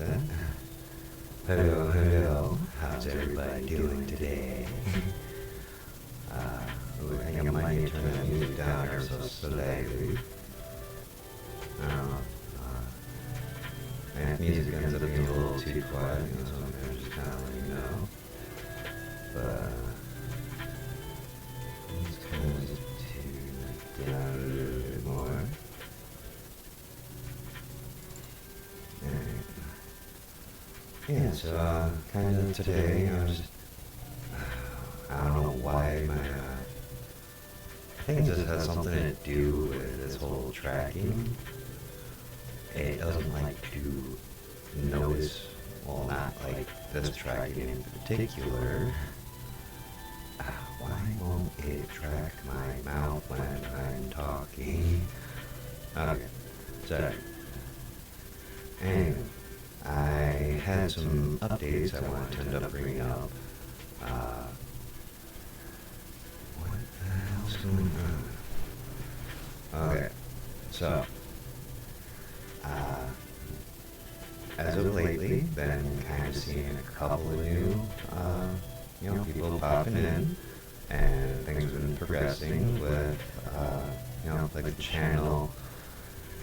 that. Hello, hello. How's everybody doing today? I think I might need to turn that music down here so slightly. I don't know. And if music ends up being a little too quiet, so I'm going to just kind of let you know. But, I'm just kind of just tune it down a little bit more. Yeah, so kind of today, I don't know why I think it just has something to do with this whole tracking. It doesn't like to notice, well, not like this tracking in particular. Why won't it track my mouth when I'm talking? Okay, so anyway. I had some updates I wanted to end up bringing up. What the hell's going on? Okay, so, as of lately, been kind of seeing a couple of new, people popping in, and things have been progressing with, like the channel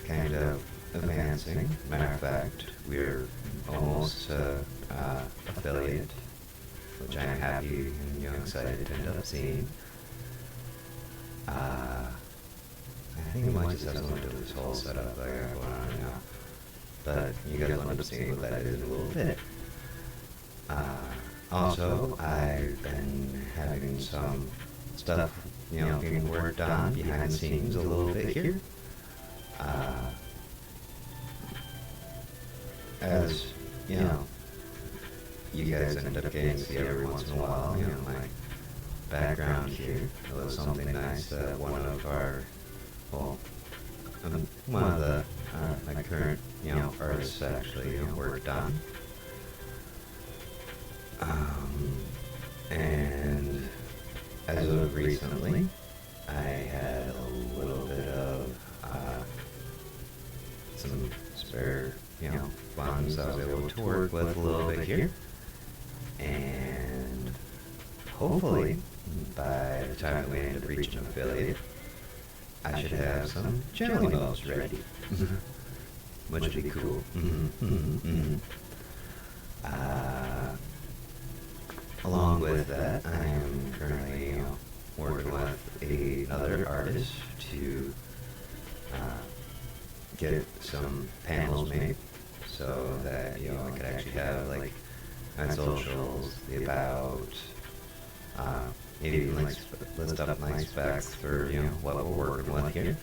kind of advancing. Matter of fact, we're almost affiliate, which I'm happy and excited to end up seeing. I think it might just have something to do with this whole setup that I got going on now. But you guys will end up seeing what that is in a little bit. Also, I've been having some stuff, being worked on behind the scenes a little bit here. As, you guys end up getting to see every once in a while, my background here. It was something nice that one of our, one of the, my current, artists actually, worked on. And as of recently, I had a little bit of, some spare, funds I was able to work with a little bit here. And hopefully, by the time that we end up reaching affiliate, I should have some jelly balls ready. Which would be cool. Along with that, I am currently working with another artist to get some panels made so that I could actually have like my socials, the about, maybe even like list up my specs for what we're working with here,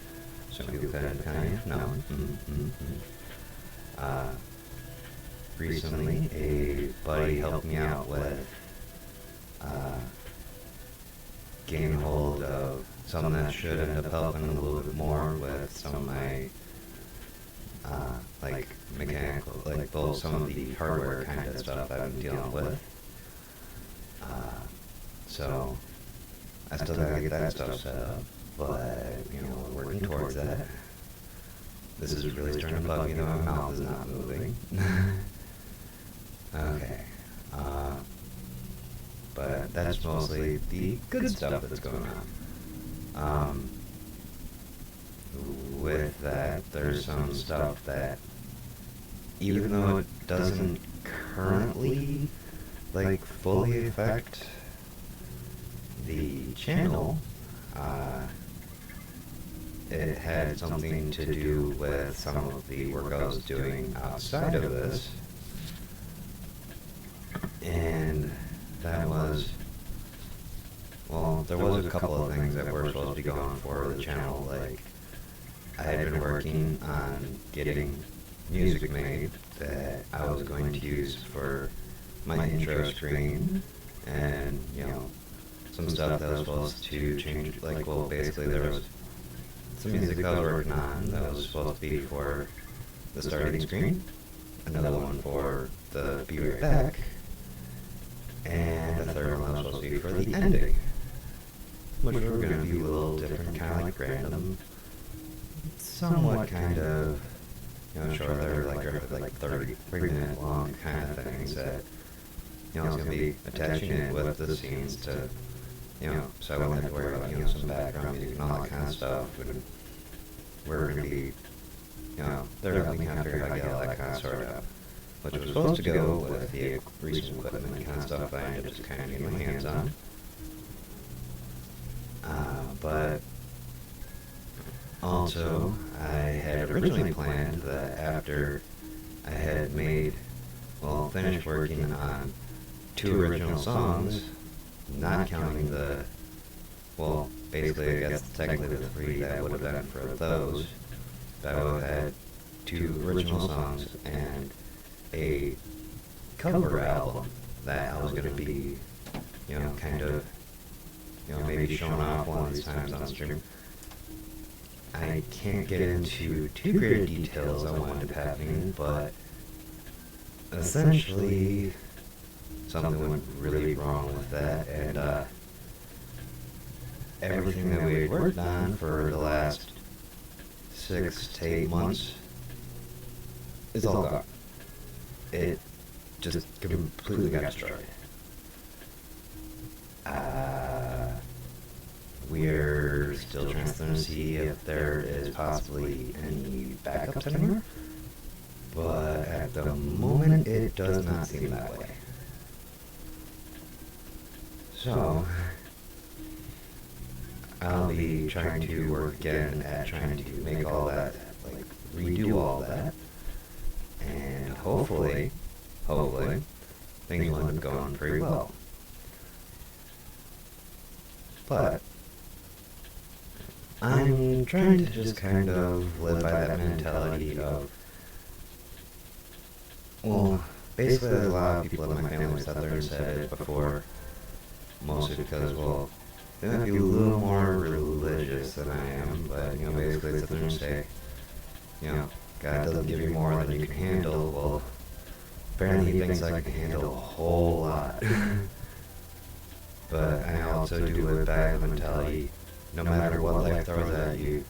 so people can kind of know. Recently, a buddy helped me out with getting hold of something that should end up helping a little bit more with some of my like mechanical, like both some of the hardware kind of stuff I've been dealing with. So I still gotta get that stuff set up, but we're working towards that. This is really starting to bug me though, my mouth is not moving. Okay. But that's mostly the good stuff that's going on. With that, there's some stuff that, even though it doesn't currently, like, fully affect the channel, it had something to do with some of the work I was doing outside of this. And that was, well, there was a couple of things that were supposed to be going for the channel. Like, I had been working on getting music made that I was going to use for my intro screen, and some stuff that was supposed to change, like, well, basically there was some music that I was working on that was supposed to be for the starting screen, another one for the Be Right Back, and a third one that was supposed to be for the ending, which were going to be a little different, kind of like random, somewhat kind of, short. They were like drafted like 30-minute long kind of things that, I was going to be attaching it with the scenes to, so I wouldn't have to worry about, some background music and all that kind of stuff. And we're going to be, they're going to kind of figure out how to get all that kind of sorted out. Which was supposed to go with the recent equipment kind of stuff I ended up just kind of getting my hands on. But also, I had originally planned that after I had finished working on 2 original songs, not counting basically I guess technically the 3 that would have been for those, that I would have had 2 original songs and a cover album that I was going to be, kind of, maybe showing off one of these times on stream. I can't get into too great details on what ended up happening, but essentially something went really wrong with that, and everything that we had worked on for the last 6 to 8 months is all gone. It just completely got destroyed. We're still trying to see if there is possibly any backups anymore, but at the moment it does not seem that way. So, I'll be trying to work again at trying to make all that, redo all that, and hopefully, things will end up going pretty well. But I'm trying to just kind of live by that mentality of, basically there's a lot of people in my family sat there and said it before, mostly because, they might be a little more religious than I am, but, basically they sit there and say, God doesn't give you more than you can handle. Well, apparently he thinks I can handle a whole lot. But I also do live by the mentality, no matter what life throws at you,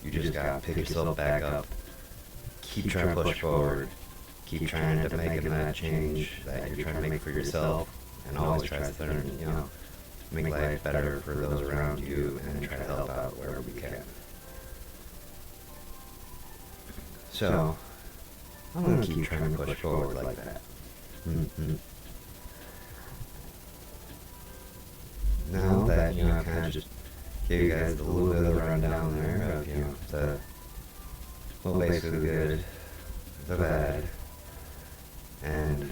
you just gotta pick yourself back up, keep trying to push forward, keep trying to make that change that you're trying to make for yourself, and always try to learn, make life better for those around you, and try to help out wherever we can. So, I'm gonna keep trying to push forward like that. Now that, I kind of just gave you guys a little bit of a rundown there of, basically the good, the bad, and,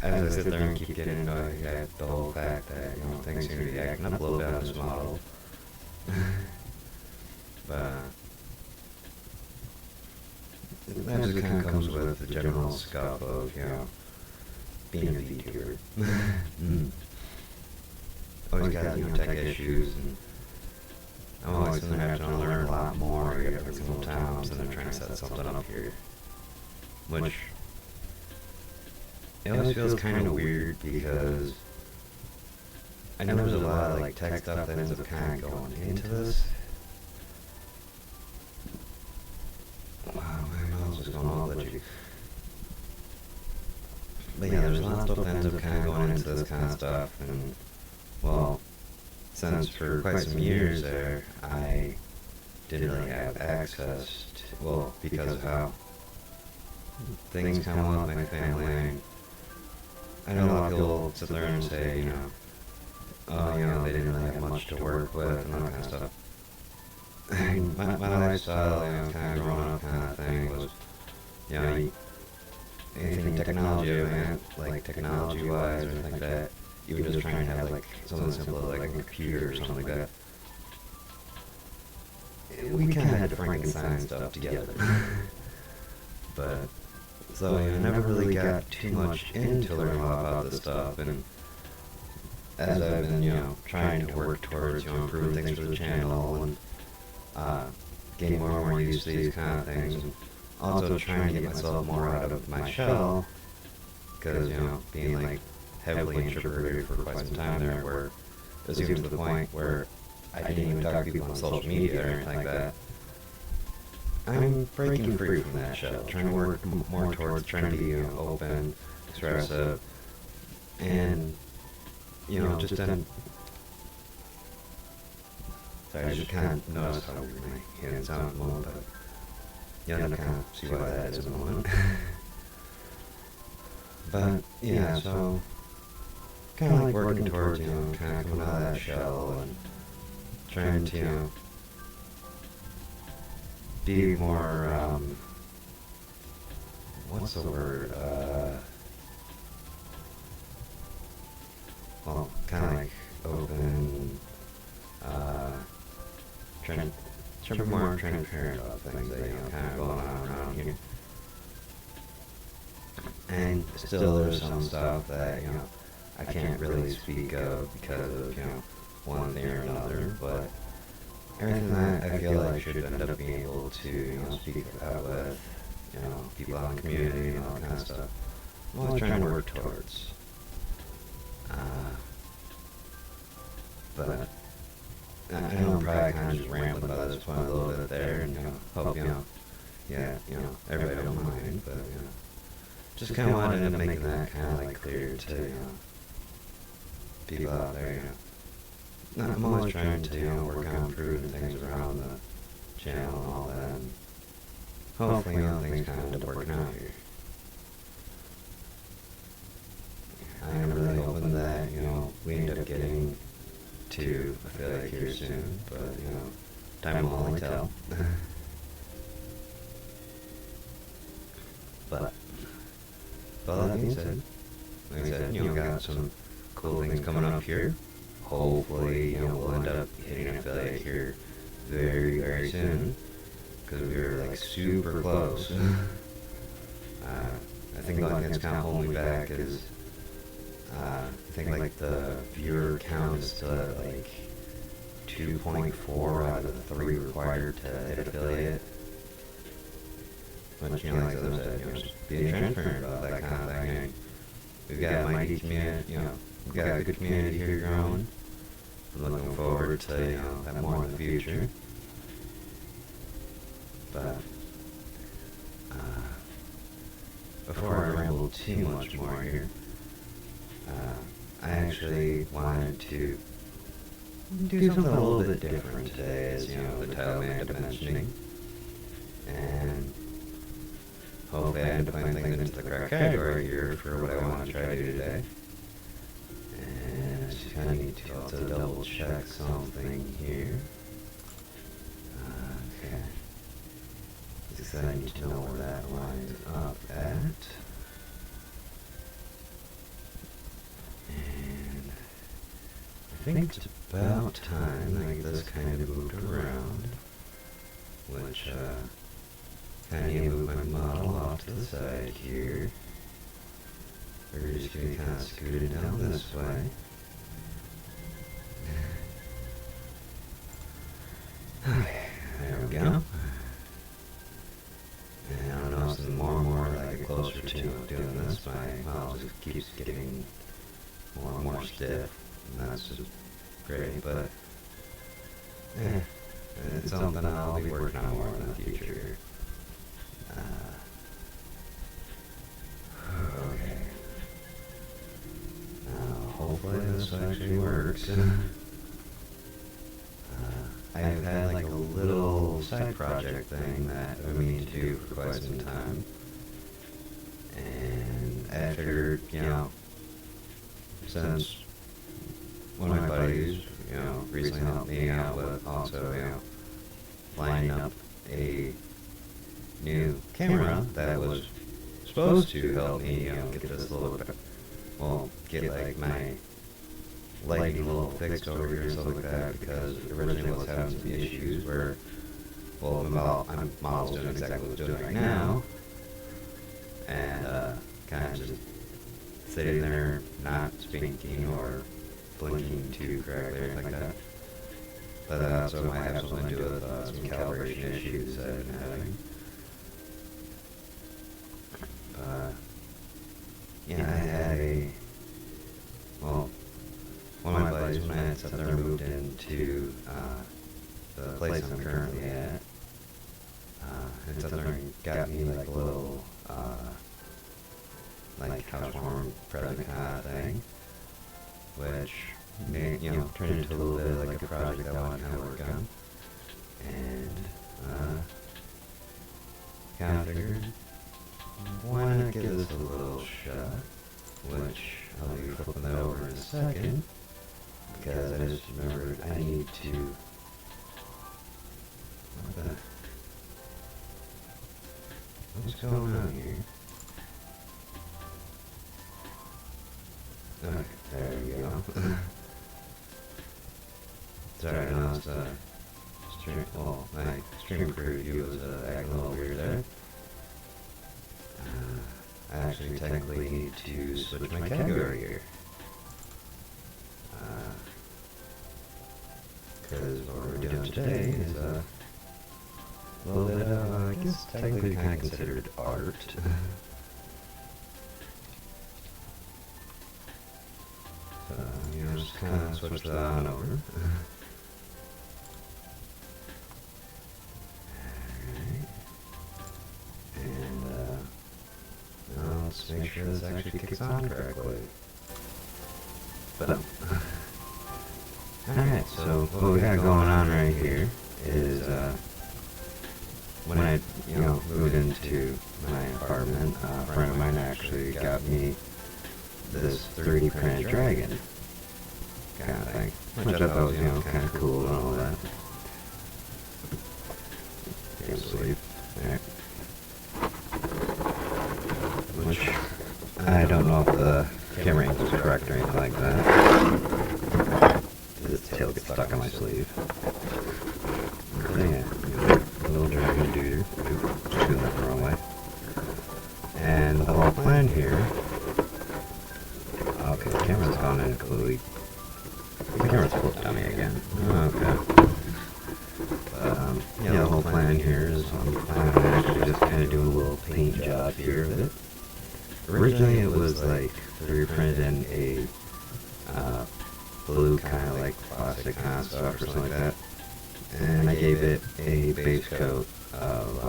as I sit there and keep getting into the whole fact that, things seem to be acting up a little bit on this model. But that just kind of comes with the general scuff of, being a VTuber. Always got, tech issues, and I'm always going to have to learn a lot more every single time, so they're trying to set something up here. Which, it always feels kind of weird, because I know there's a lot of, tech stuff that ends up kind of going into this. Wow, my mouse is going all glitchy. But yeah, there's a lot of stuff that ends up kind of going into this kind of stuff, and, since for quite some years there, I didn't really have access to, because of how things come up with my family. I know a lot of people sit there and say, they didn't really have much to work with and that kind of stuff. My lifestyle, kind of growing up kind of thing was, anything technology, technology-wise or anything like that, even just trying to have, something simple like a computer or something like that. We kind of had to Frankenstein stuff together. But, so I never really got too much into learning a lot about this stuff, and as I've been, trying to work towards, improving things for the channel, and getting more and more used to these kind of things, and also trying to get myself more out of my shell, because, being, heavily introverted for quite some time there, where it was even to the point where I didn't even talk to people on social media or anything like that. I'm breaking free from that shell, trying to work more towards trying to be, open, expressive, and, just then. Sorry, I just kind of noticed how weird my hands sound at the moment, but you'll kind of see why that is in a moment. But, yeah, so, kind of like working towards, kind of coming out of that shell and trying to, be more, what's the word, well, kind of like open, trying to be more transparent about things that, kind of going on around here. And still there's some stuff that, I can't really speak of because of, one thing or another, but everything that I feel like I should end up being able to, speak about with, people out in the community and all that kind of stuff. I'm always trying to work towards. But I know I'm probably kind of just rambling by this point a little bit there, and hope everybody don't mind, but just kind of wanted to end up making that kind of like clear to people out there. I'm always trying to work on improving things around the channel and all that, and hopefully things kind of end up working out here. I am really hoping that we end up getting to affiliate here soon, but time will only tell. But all that being said, like I said, got some cool things coming up here. Hopefully, we'll end up hitting an affiliate here very, very soon, because we were like super close. I think the only thing that's kind of holding me back is I think like the viewer count is still at like 2.4 out of the 3 required to hit affiliate. But like I said, just being transparent about that kind of thing. We've got a mighty community, we've got a good community here growing. I'm looking forward to that more in the future. But before I ramble too much more here, I actually wanted to do something a little bit different today, as the title may end up mentioning, and hopefully I end up putting things into the correct category here for what I want to try to do today. And I just kind of need to also double check something here. Okay. Because I need to know where that lines up at. And I think it's about time I get this kind of moved around, which kind of need to move my model off to the side here. We're just going to kind of scoot it down this way. Okay, there we go. And I'm noticing more and more as I get closer to doing this, my model just keeps getting more and more stiff, and that's just great, but it's something I'll be working on more in the future. Okay. Now, hopefully this actually works. I've had like a little side project thing that I've been meaning to do for quite some time, and I figured, since one of my buddies, recently helped me out with also, lining up a new camera that was supposed to help me, get this a little bit, get like my lighting a little fixed over here and stuff like that, because originally I was having some issues where, my model's doing exactly what it's doing right now, and kind of just sitting there not speaking or blinking too correctly or anything like that. But that also might have something to do with some calibration issues that I've been having. Yeah, I had one of my buddies, when I had something moved in to the place I'm currently at. And Southern got me like a little like housewarming present kind of thing, which made, turned into a little bit like a project that I wanted to work on. And kind of figured, why not give this a little shot, which I'll be flipping that over in a second, because I just remembered I need to, what's going on here? Okay, there we go. Sorry, no, it's my stream preview was acting a little weird there. I actually technically need to switch my category here. Because what we're doing today is a little bit of, I guess technically kind of considered art. So, just kind of switch that on over. Let's make sure this actually kicks on correctly. But, alright, so what we got going on right here is, when I, moved into my apartment, a friend of mine actually got me this 3D printed dragon kind of thing, which I thought was, kind of cool and all that. Can't sleep. Alright. Which, I don't know if the camera angle is correct or anything like that. This tail gets stuck on my sleeve. So yeah, little dragon dude. Just doing that the wrong way. And the whole plan here... Okay, the camera's gone in completely... The camera's flipped on me again. Okay. But, the whole plan here is I'm planning on actually just kind of doing a little paint job here with it. Originally it was like 3D printed in a blue kind of like plastic kind of stuff or something like that. And I gave it a base coat of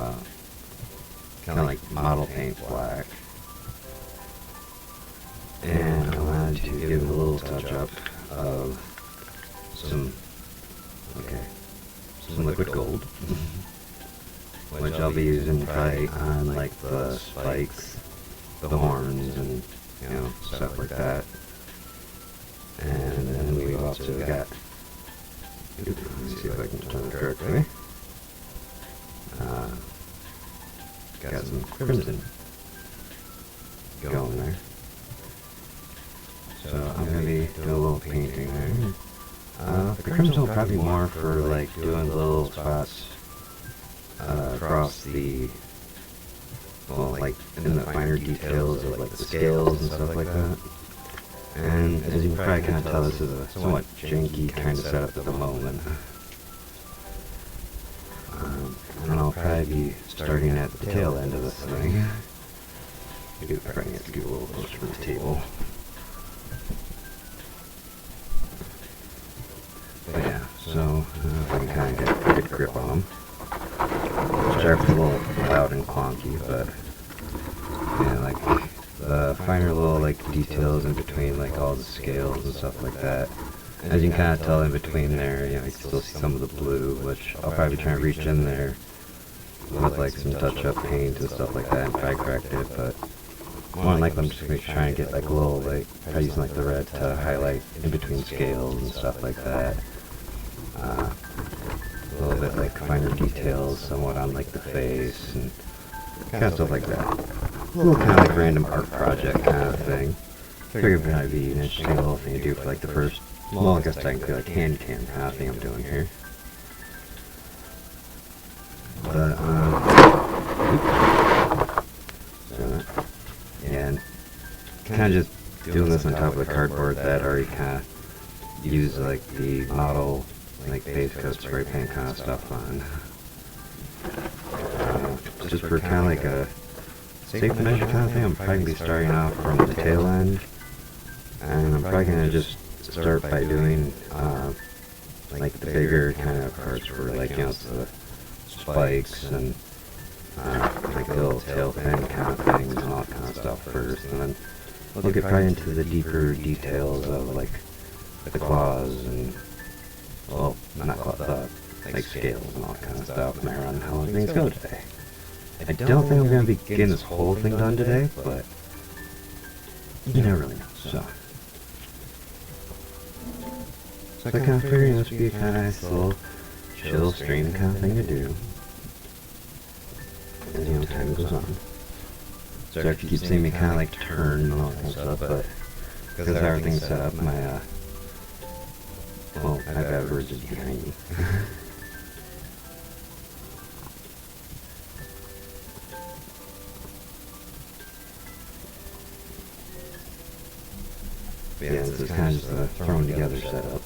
kind of like model paint black. And I wanted to give it a little touch up of some liquid gold. Which I'll be using probably on like the spikes, the horns, and stuff like that. And then we've also got, let's see if I can turn it correctly, got some crimson going there. So I'm going to be doing a little painting there. The crimson will probably be more for like doing little spots across the, well, like in the finer details of like the scales and stuff like that. And as you can probably kind of tell, this is a somewhat janky kind of setup at the moment. And I'll probably be starting at the tail end of this thing. Maybe I probably have to get a little closer to the table. But yeah, so if I can kind of get a good grip on them. Sharp's a little loud and clunky, but yeah, like the finer little like details in between like all the scales and stuff like that. As you can kind of tell in between there, you can still see some of the blue, which I'll probably try and reach in there with like some touch-up paint and stuff like that and try correct it, but more than likely I'm just going to try and get like a little like, probably using like the red to highlight in between scales and stuff like that. A little bit like finer details somewhat on like the face and kind of stuff like that. A little kind of like random art project kind of thing. Figured it might be an interesting little thing to do for like the first, well, I guess technically like hand cam kind of thing I'm doing here. But, so, yeah, and kind of just doing this on top of the cardboard that already kind of used like the model like base coat spray paint kind of stuff on. Just for kind of like a safe measure kind of thing, I'm probably going to be starting off from the tail end. And I'm probably going to just start by doing like the bigger kind of parts were like, the spikes and like the little tail fin kind of things and all that kind of stuff first, and then we'll get probably into the deeper details of like the claws and, well, not claws, like scales and all that kind of stuff, and around how things go today. I don't think I'm going to be getting this whole thing done today, but you never really know, so I kind of figured this would be a kind of nice little chill stream kind of thing to do as, time goes on. So if you keep seeing me kind of like turn and all that kind of stuff, but because everything's set up, my, well, my beverage is behind me. Yeah, this is kind of just a thrown together setup.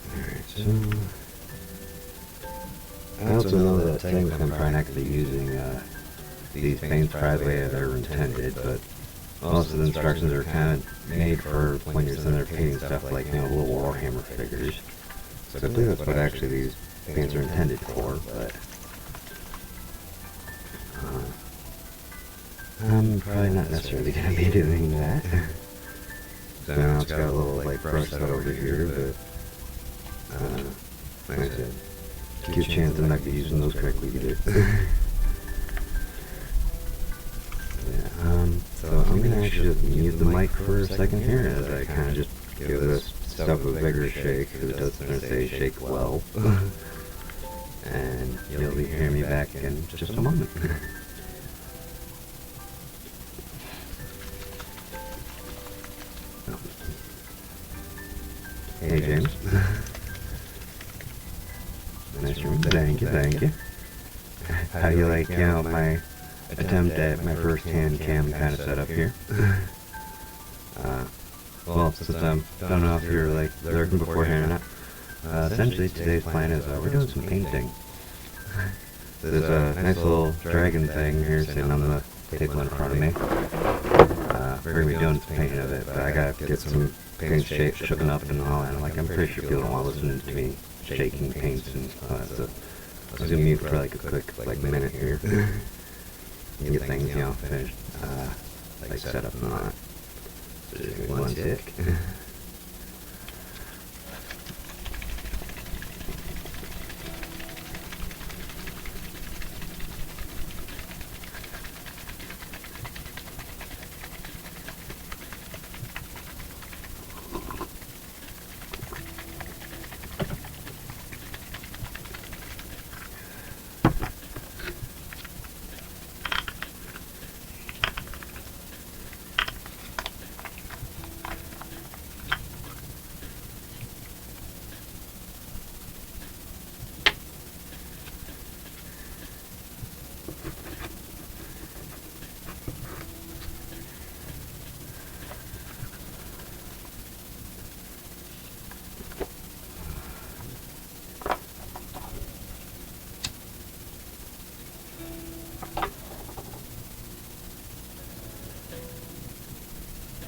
Alright, so I also know that technically I'm probably not going to be using these paints probably the way they were intended, but most of the instructions are kind of made for when you're sitting there painting stuff like, little Warhammer figures. So I believe that's what actually these paints are intended for, but I'm probably not necessarily going to be doing that. So now it's got a little like brush set over here, but like I said, keep chance I might be using those correctly either. Yeah, so I'm going to actually just mute the mic for a second here as I kind of just give this stuff a vigorous shake, because it does say shake well. And you'll be hearing me back in just a moment. Hey James. Nice room. Thank you. How do you like, my attempt at my first hand cam kind of setup here? Well, since I don't know if you're like lurking beforehand or not, essentially today's plan is we're doing some painting. There's a nice little dragon thing here sitting on the table in front of me. We're going to be doing some painting of it, but I got to get some paints shooken up and all that. I'm pretty sure people don't want to listen to me shaking paints and so I was gonna mute for like a quick minute here and get things finished, like set up and all that. So just give me one tick.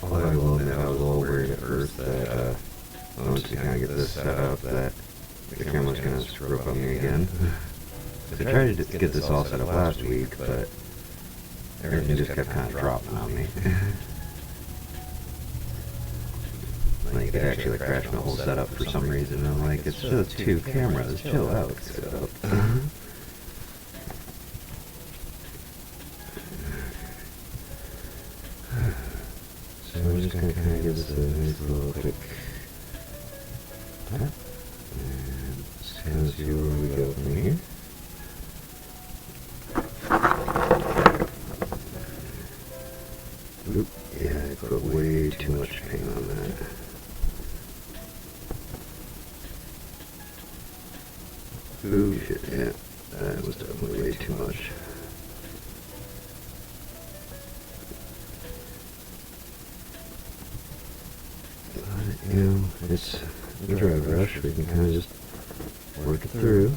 I was a little worried at first that once you kind of get this set up that the camera's going to screw up on me again. I tried to get this all set up last week, but everything just kept kind of dropping on me. Like, it actually crashed my whole setup for some reason. I'm like, it's just 2 cameras, chill out, setup. So we're just going to kind of give this a nice little quick tap, and just kind of see where we go from here. Oop, yeah, I put way too much paint on that. Ooh, shit, yeah, that was definitely way too much. It's a dry brush, we can kind of just work it through.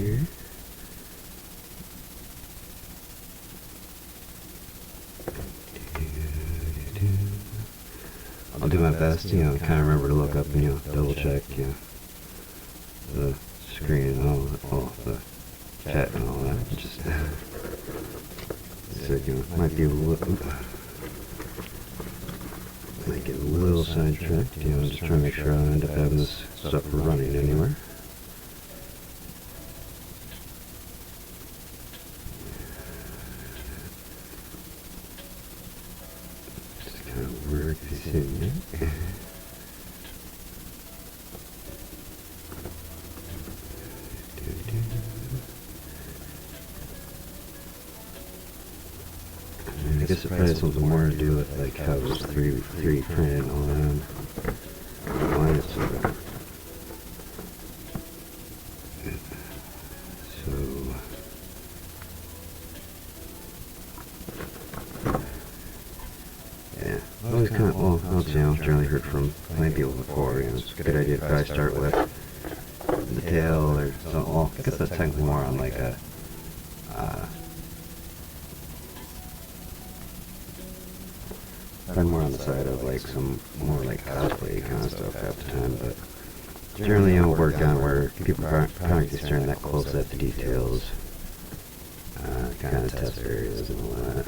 here. I'll do my best, kind of remember to look up and, double check, the screen and all the chat and all that. Just, said, might be a little, might get a little sidetracked, just trying to make sure I don't end up having this stuff running anywhere. Just kind of work this in there. I guess it probably has something more to do with like how it was 3D printed and all that. Why it's yeah. I always kind of, I've generally heard from plenty people before, it's a good idea to probably start with the tail or something. Well, I guess that's technically more on like a, probably more on the side of like some more like cosplay kind of stuff half the time, but generally work on where people aren't just staring that close at the details, kind of test areas and all that.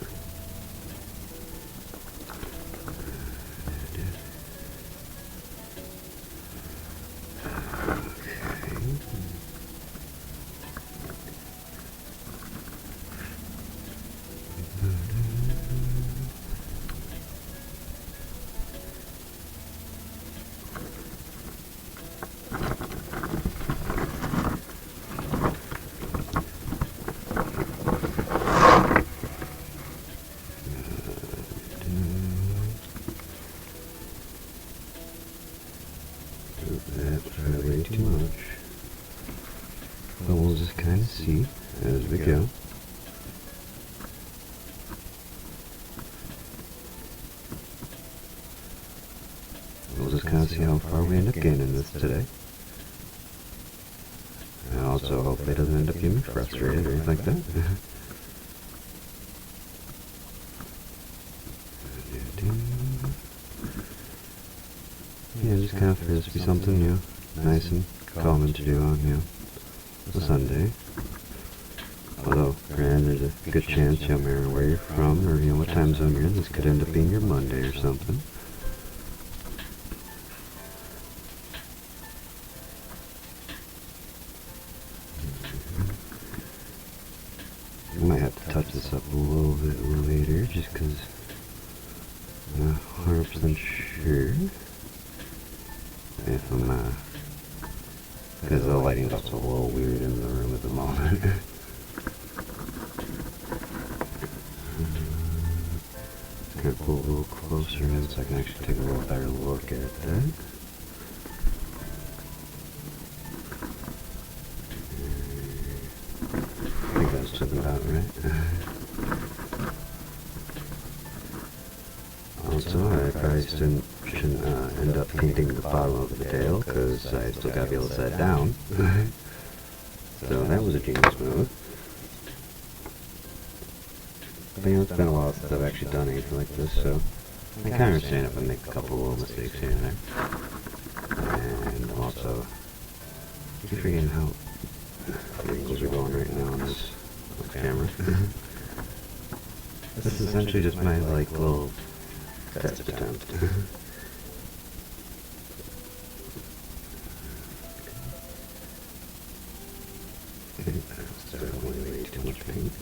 That's probably way too much. But we'll just kind of see as we go. We'll just kind of see how far we end up getting in this today. And also, hopefully it doesn't end up getting me frustrated or anything like that. Yeah, just kind of figure this to be something, nice and calming to do on, a Sunday. Although, granted, there's a good chance, no matter where you're from or, what time zone you're in, this could end up being your Monday or something. I might have to touch this up a little bit later, just because I'm not 100% sure if I'm, because the lighting's also a little weird in the room at the moment. Kind of pull a little closer in so I can actually take a little better look at that. I think that's looking about right. Also, I probably shouldn't end up painting the bottom of the tail, because I still gotta be able to set it down. So that was a genius move. But it's been a while since I've actually done anything like this, so I kind of understand if I make a couple little mistakes here and there. And I'm also keep forgetting how the angles are going right now on this camera. This is essentially just my little test attempt. That's definitely way too much paint.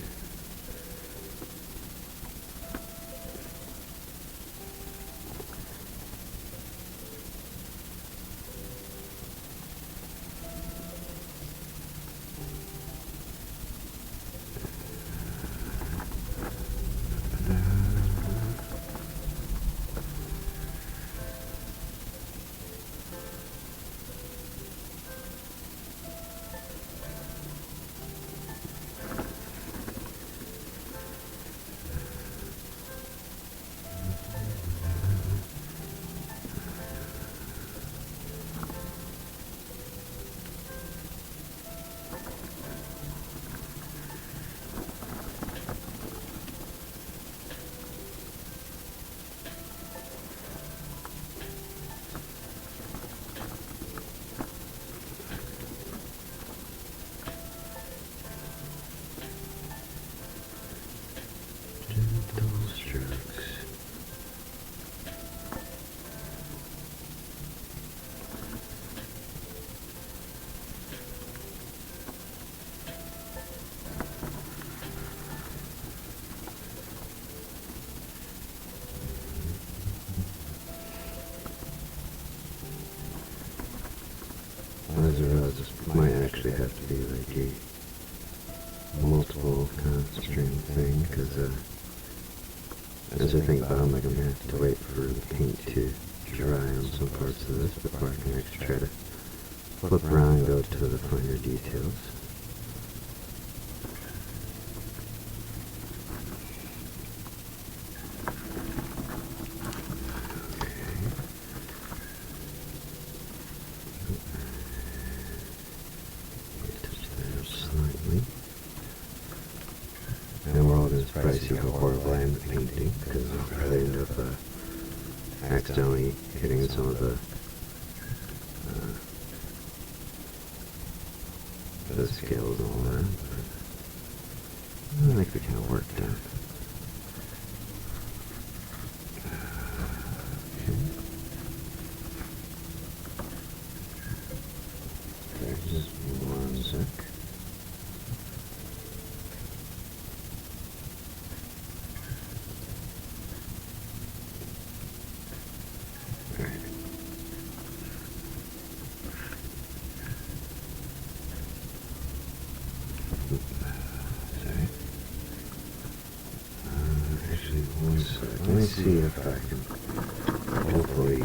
multiple kind of string thing, because as I think about it, I'm like, I'm going to have to wait for the paint to dry on some parts of this before I can actually try to flip around and go to the finer details. And we're all going to probably see how horrible I am at painting, because I'll probably end up accidentally hitting some of the scales and all that. But I think we kind of worked out. Okay. Just 1 sec. Let me see if I can hopefully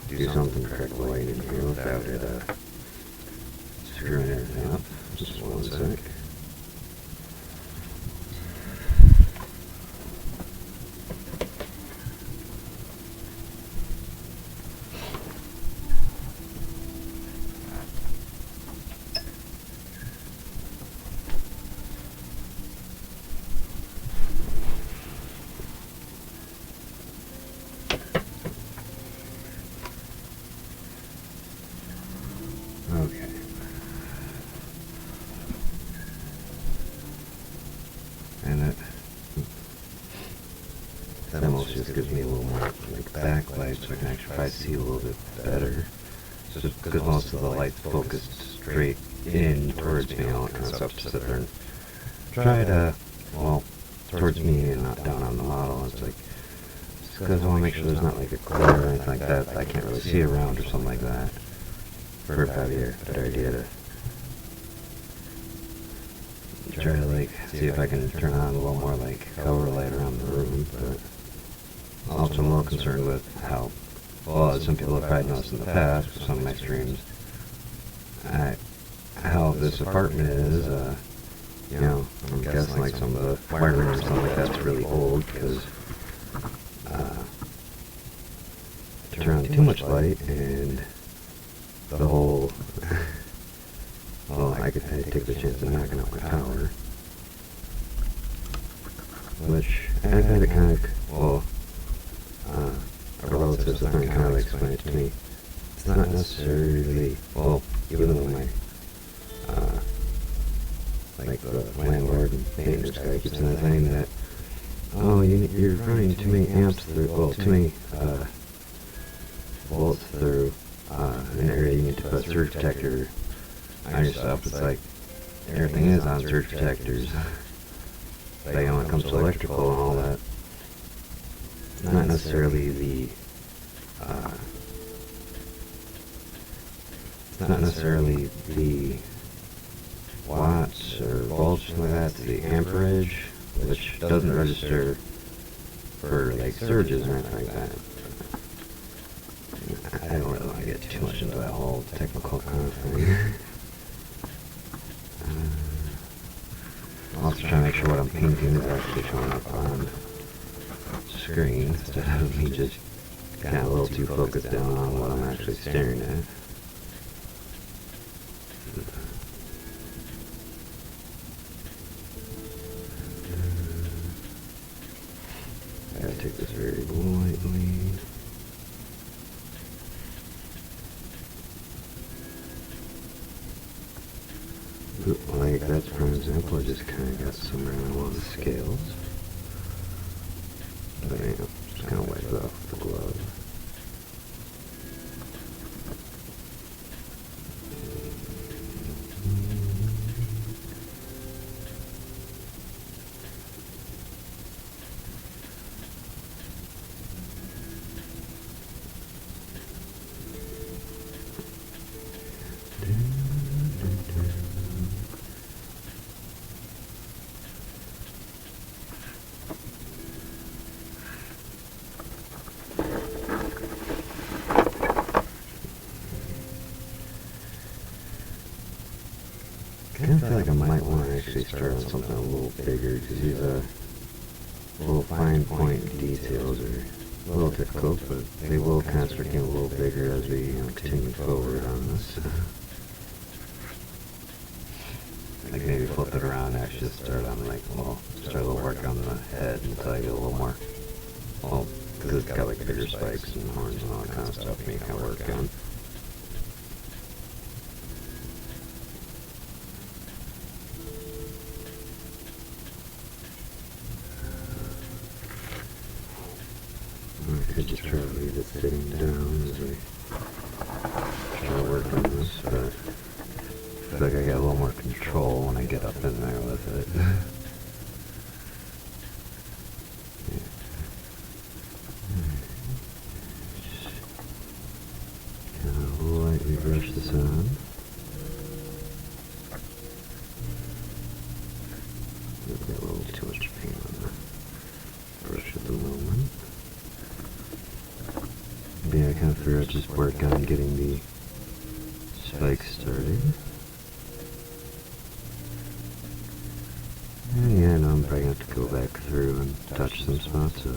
do something correctly in here without it screwing everything up. Just 1 sec. Okay. And that almost just gives me a little more like backlight, so I can actually try to see a little bit better. Just because most of the light's focused straight in towards me, all kind of stuff to sit there and try to, well, towards me and not down on the model. It's like, just because I want to make sure there's not like a glare or anything like that I can't really see around or something like that. For probably a better idea to try to like see if I can turn on a little more like cover light around the room, but also I'm a little concerned with how, well, as some people have probably noticed in the past with some of my streams, how this apartment is, you know, I'm guessing like some of the wiring or something like that's really old, because turn on too much light and the whole, well, I could take the chance of knocking out my power, which I've had it kind of, well, a relative of mine kind of explained it to me. It's not necessarily, well, even though my, like the landlord and maintenance guy keeps on saying that, oh, you're running too many amps through, well, too many volts through an area, you need to put surge protector on yourself. It's like, everything is on surge protectors, but you know, when it comes to electrical and all that, it's not necessarily the, it's not necessarily the watts or volts or something like that, it's the amperage, which doesn't register for like surges or anything like that. I don't really want to get too much into that whole technical kind of thing. I'm also trying to make sure what I'm painting is actually showing up on screen, instead of me just kind of a little too focused down on what I'm actually staring at. I gotta take this very lightly. Like, that's for example, I just kind of got somewhere on one of the scales. But you know, just kind of wipe it off with the glove. want to actually start on something a little bigger, because these little fine point details are a little difficult, but they will kind of start getting a little bigger as we continue forward on this. Like maybe flip it around, actually start on start a little work on the head until I get a little more, because it's got like bigger spikes and horns and all that kind of stuff, me kind of work on. I could just try to leave it sitting down as I try to work on this, but I feel like I got a little more control when I get up in there with it. Just kind of lightly brush this on. I've got a little too much paint on the brush at the moment. Yeah, I kind of figured I'd just work on getting the spikes started. And yeah, I know I'm probably going to have to go back through and touch some spots up.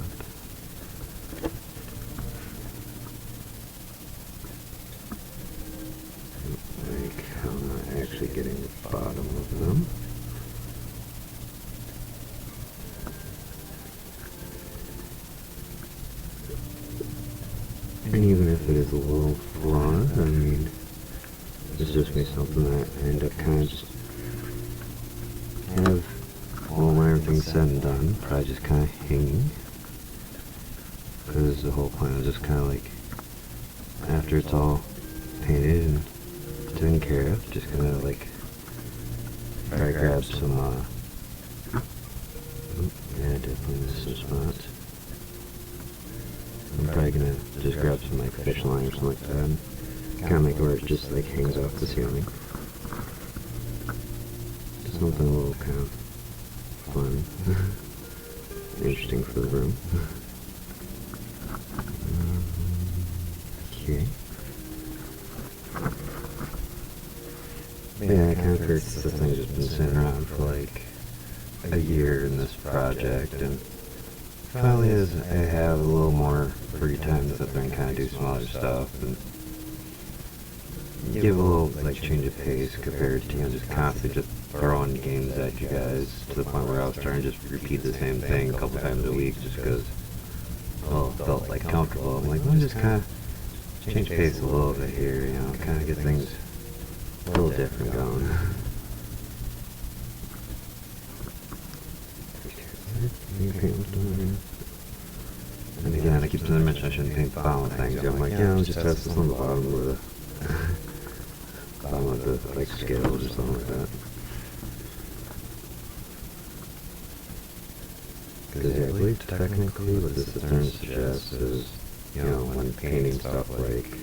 Like how I'm not actually getting the bottom of them. And even if it is a little flawed, I mean, it's just be something that I end up kind of just have, when everything's said and done, probably just kind of hanging. Because the whole plan is just kind of like, after it's all painted and taken care of, just kind of like, try to grab some, yeah, definitely missed some spots. I'm probably gonna just grab some like fish line or something like that and kind of make it where it just like hangs off the ceiling. Just something a little kind of fun, interesting for the room. Okay. Yeah, I kind of figured this thing's just been sitting around for like a year in this project, and finally as I have a little more free time to sit there and kind of do some other stuff and give a little like change of pace compared to just constantly just throwing games at you guys, to the point where I was starting to just repeat the same thing a couple times a week just because, well, it felt like comfortable. I'm like, let me just kind of change pace a little bit here, kind of get things a little different going. And again, I keep trying to mention I shouldn't paint the bottom of things. I'm like, yeah, let's just test this on the bottom of the like scales or something like that. Because yeah, I believe technically what this term suggests is, when painting stuff like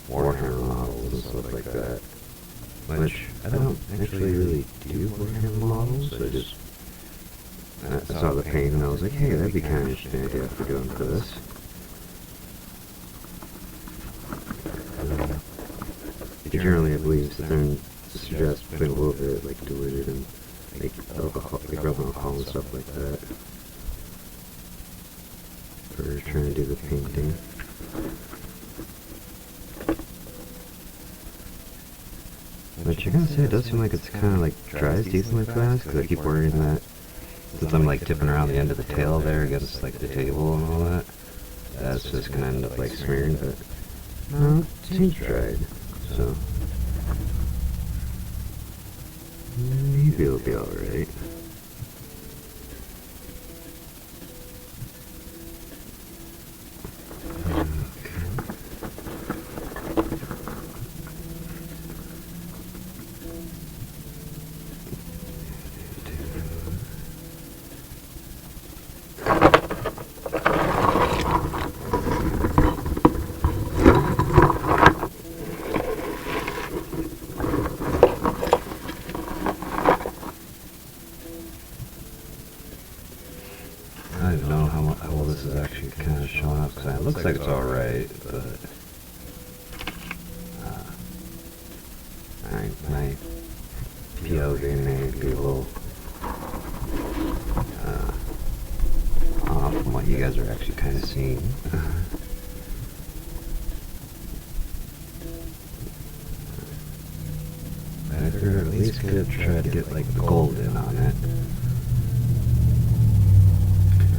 Warhammer models and stuff like that, which I don't actually really do Warhammer models. I saw the paint and I was like, hey, that'd be kind of interesting idea for doing for this. Generally, I believe the term suggests putting a little bit like diluted and like alcohol, like rubbing alcohol and stuff like that for trying to do the painting. But you're gonna say it does seem like it's kind of like dries decently fast, because I keep worrying that since I'm like tipping around the end of the tail there against like the table and all that, that's just gonna end up like smearing, but no, it seems dried, so maybe it'll be alright. I don't know how well this is actually kind of showing up, because it looks like it's alright, but my POV may be guys are actually kind of seeing. But I figured at least could try to get like the gold in on it.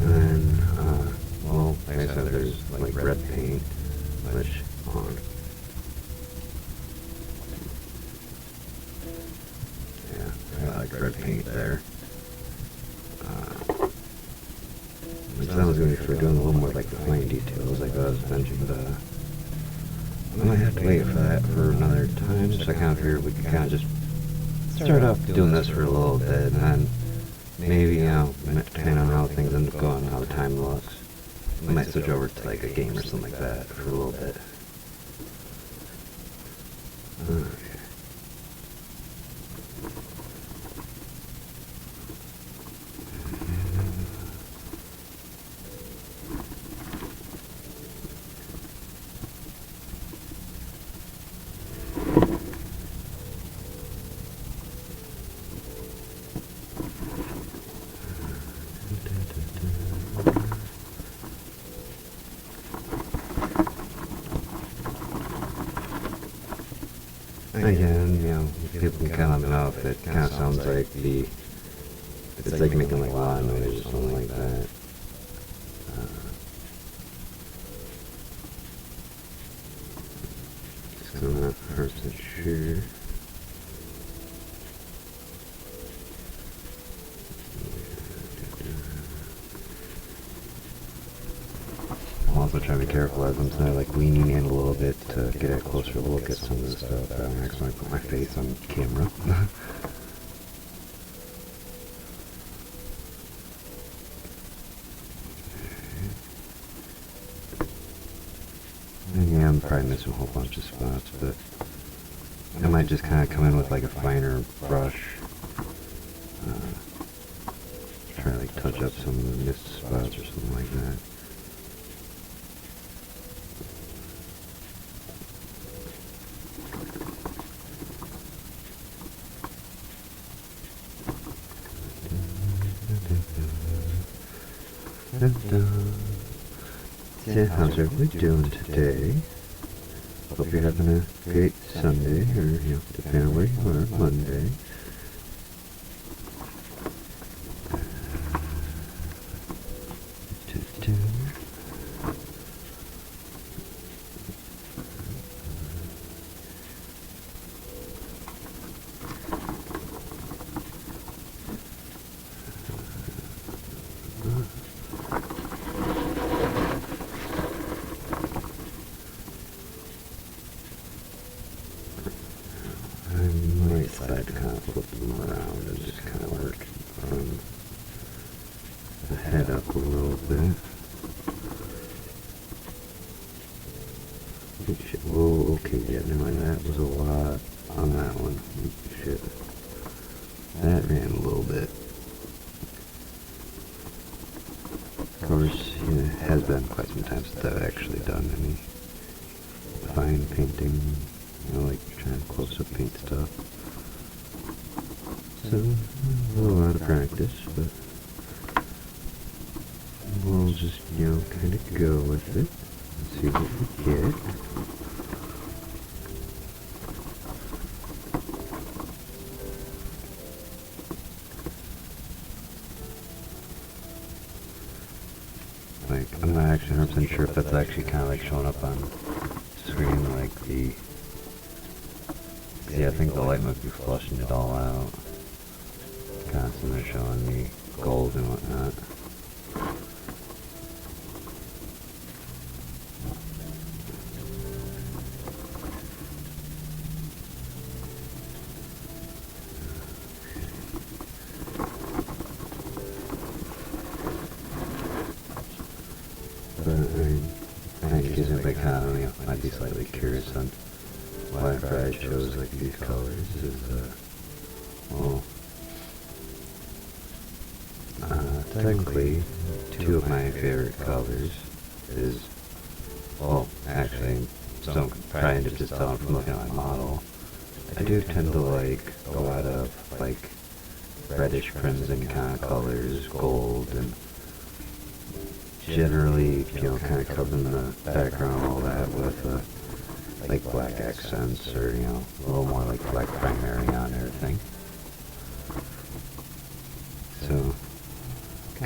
And then, well, like I said, there's like red paint, which on. Yeah, I like red paint there. So that was going to be for doing a little more like the fine details, like I was mentioning. I might have to wait for that for another time, so I kind of figured we could kind of just start off doing this for a little bit, and then maybe, depending on how things end up going, how the time looks, I might switch over to like a game or something like that for a little bit. Okay. Again, people can kind of know if it kind of sounds like it's like making like a lot of noise or something like that. So I'm not 100% sure. I'll also try to be careful as I'm kind of like leaning in a little bit to get a closer look at some of the stuff. I don't accidentally put my face on camera. And yeah, I'm probably missing a whole bunch of spots, but I might just kind of come in with like a finer brush. Try to like touch up some of the missed spots or something like that. So how's everybody doing today? Hope you're having a great Sunday, or depending on where you are, Monday. I might decide to kind of flip them around and just kind of work from the head up a little bit. Shit. Whoa, okay, yeah, never mind, that was a lot on that one. Shit. That ran a little bit. Of course, it has been quite some time since I've actually done any fine painting, like trying to close up paint stuff. So, a little out of practice, but we'll just, kind of go with it and see what we get. Like, I'm not actually 100% sure if that's actually kind of like showing up on screen, like the... Yeah, I think the light might be flushing it all out. Constantly showing me gold and whatnot. But I think it gives everybody kind of, might be slightly curious on why I chose like these colors. Is well, technically, two of my favorite colors is, well, actually, some probably end up just telling from looking at my model. I do tend to like a lot of like reddish crimson kind of colors, gold and generally, kind of covering the background, all that with like black accents or a little more like black primary on everything. So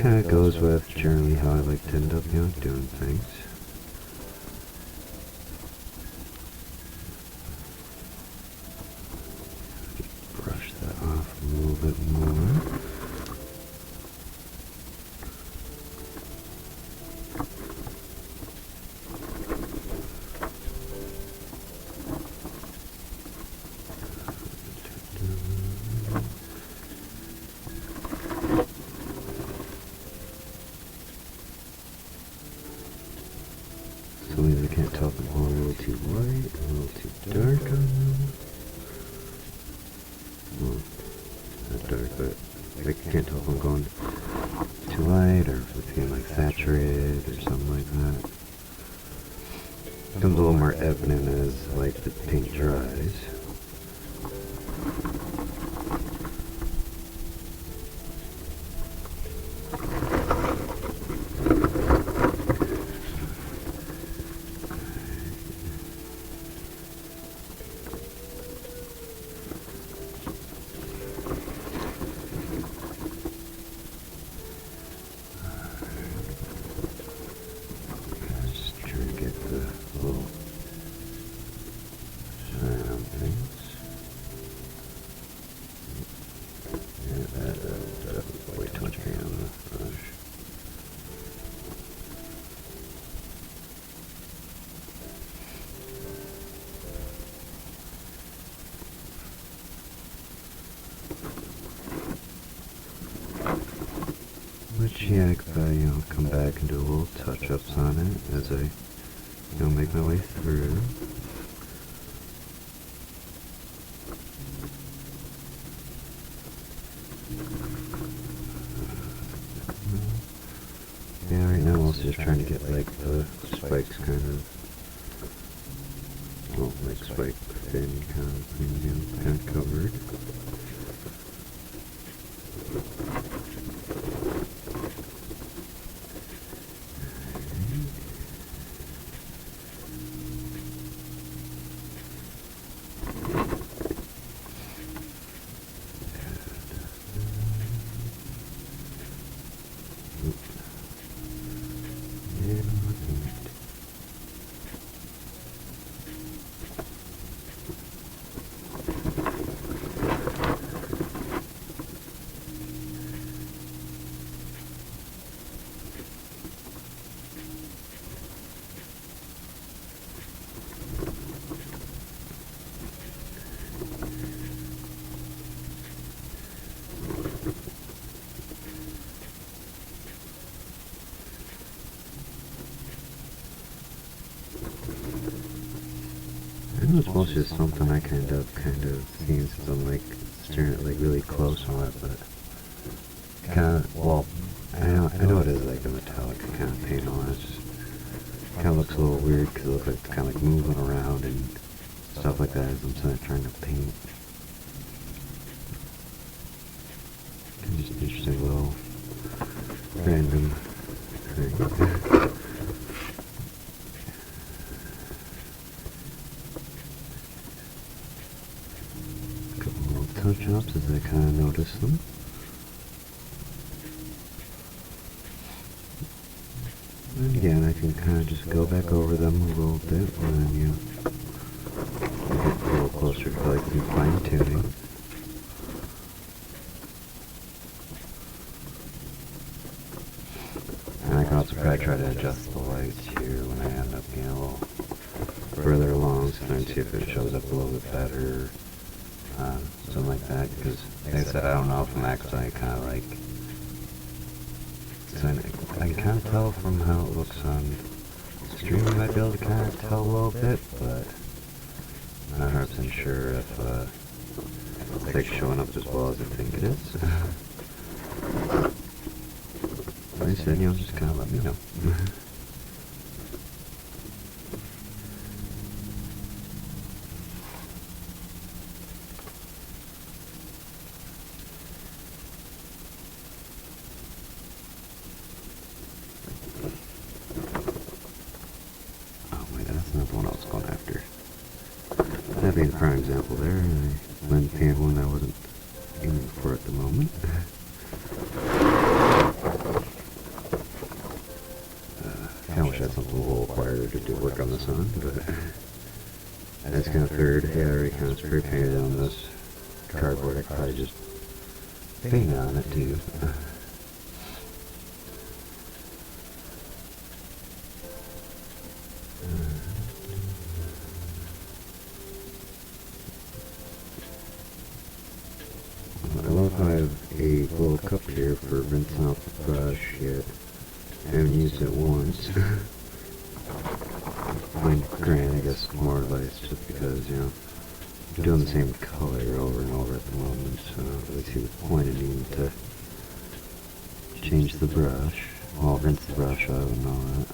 kind of goes with generally how I like to end up doing things. Brush that off a little bit more. Sometimes I can't tell if I'm going a little too light, a little too dark on them. Well, not dark, but I can't tell if I'm going too light or if it's getting like saturated or something like that. Becomes a little more evident as like the paint dries. Which, yeah, I could come back and do a little touch-ups on it as I, make my way through. Yeah, right now I'm also just trying to get, like, the spikes kind of, well, like, spike thin kind of thing, kind of covered. I know it's mostly just something I kind of seeing since I'm like staring at like really close on it, but kind of, well, I know it is like a metallic kind of paint on it. It's just kind of looks a little weird because it looks like it's kind of like moving around and stuff like that as I'm trying to paint. Just an interesting little random thing. Touch-ups as I kind of notice them. And again, I can kind of just go back over them a little bit when get a little closer to like some fine-tuning. And I can also probably try to adjust the lights here when I end up getting a little further along, so then see if it shows up a little bit better. Something like that, because like I said, I don't know if I'm actually kind of like, I can kind of tell from how it looks on stream, I might be able to kind of tell a little bit, but I'm not 100% sure if it's like showing up as well as I think it is. Like I said, just kind of let me know. being a prime example there, and I went and painted one I wasn't aiming for at the moment. I kinda wish I had something a little quieter to do work on this on, but I just kinda figured, hey, I already kinda spray painted on this cardboard, I could probably just paint on it too. I love how I have a little cup here for rinsing out the brush, yet I haven't used it once. Granted, I guess more or less just because, you know, I'm doing the same color over and over at the moment, so I don't really see the point of needing to change the brush. Well, rinse the brush out and all that.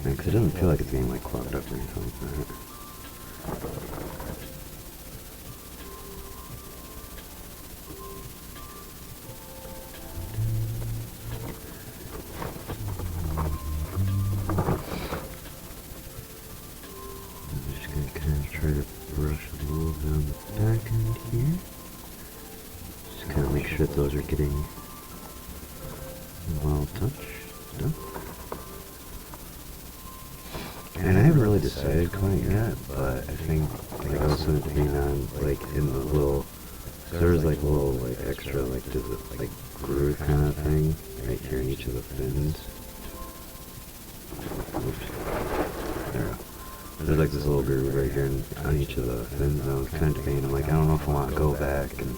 Because it doesn't feel like it's getting like clogged up or anything like that. I'm just going to kind of try to brush a little down the back end here. Just kind of make sure that those are getting well touched up. And I haven't really decided quite yet, but I think like I was thinking on like in the little, there's like a little like extra like just like groove kind of thing right here in each of the fins. Oops. There we go. There's like this little groove right here on each of the fins. And I was kind of debating, I'm like, I don't know if I want to go back and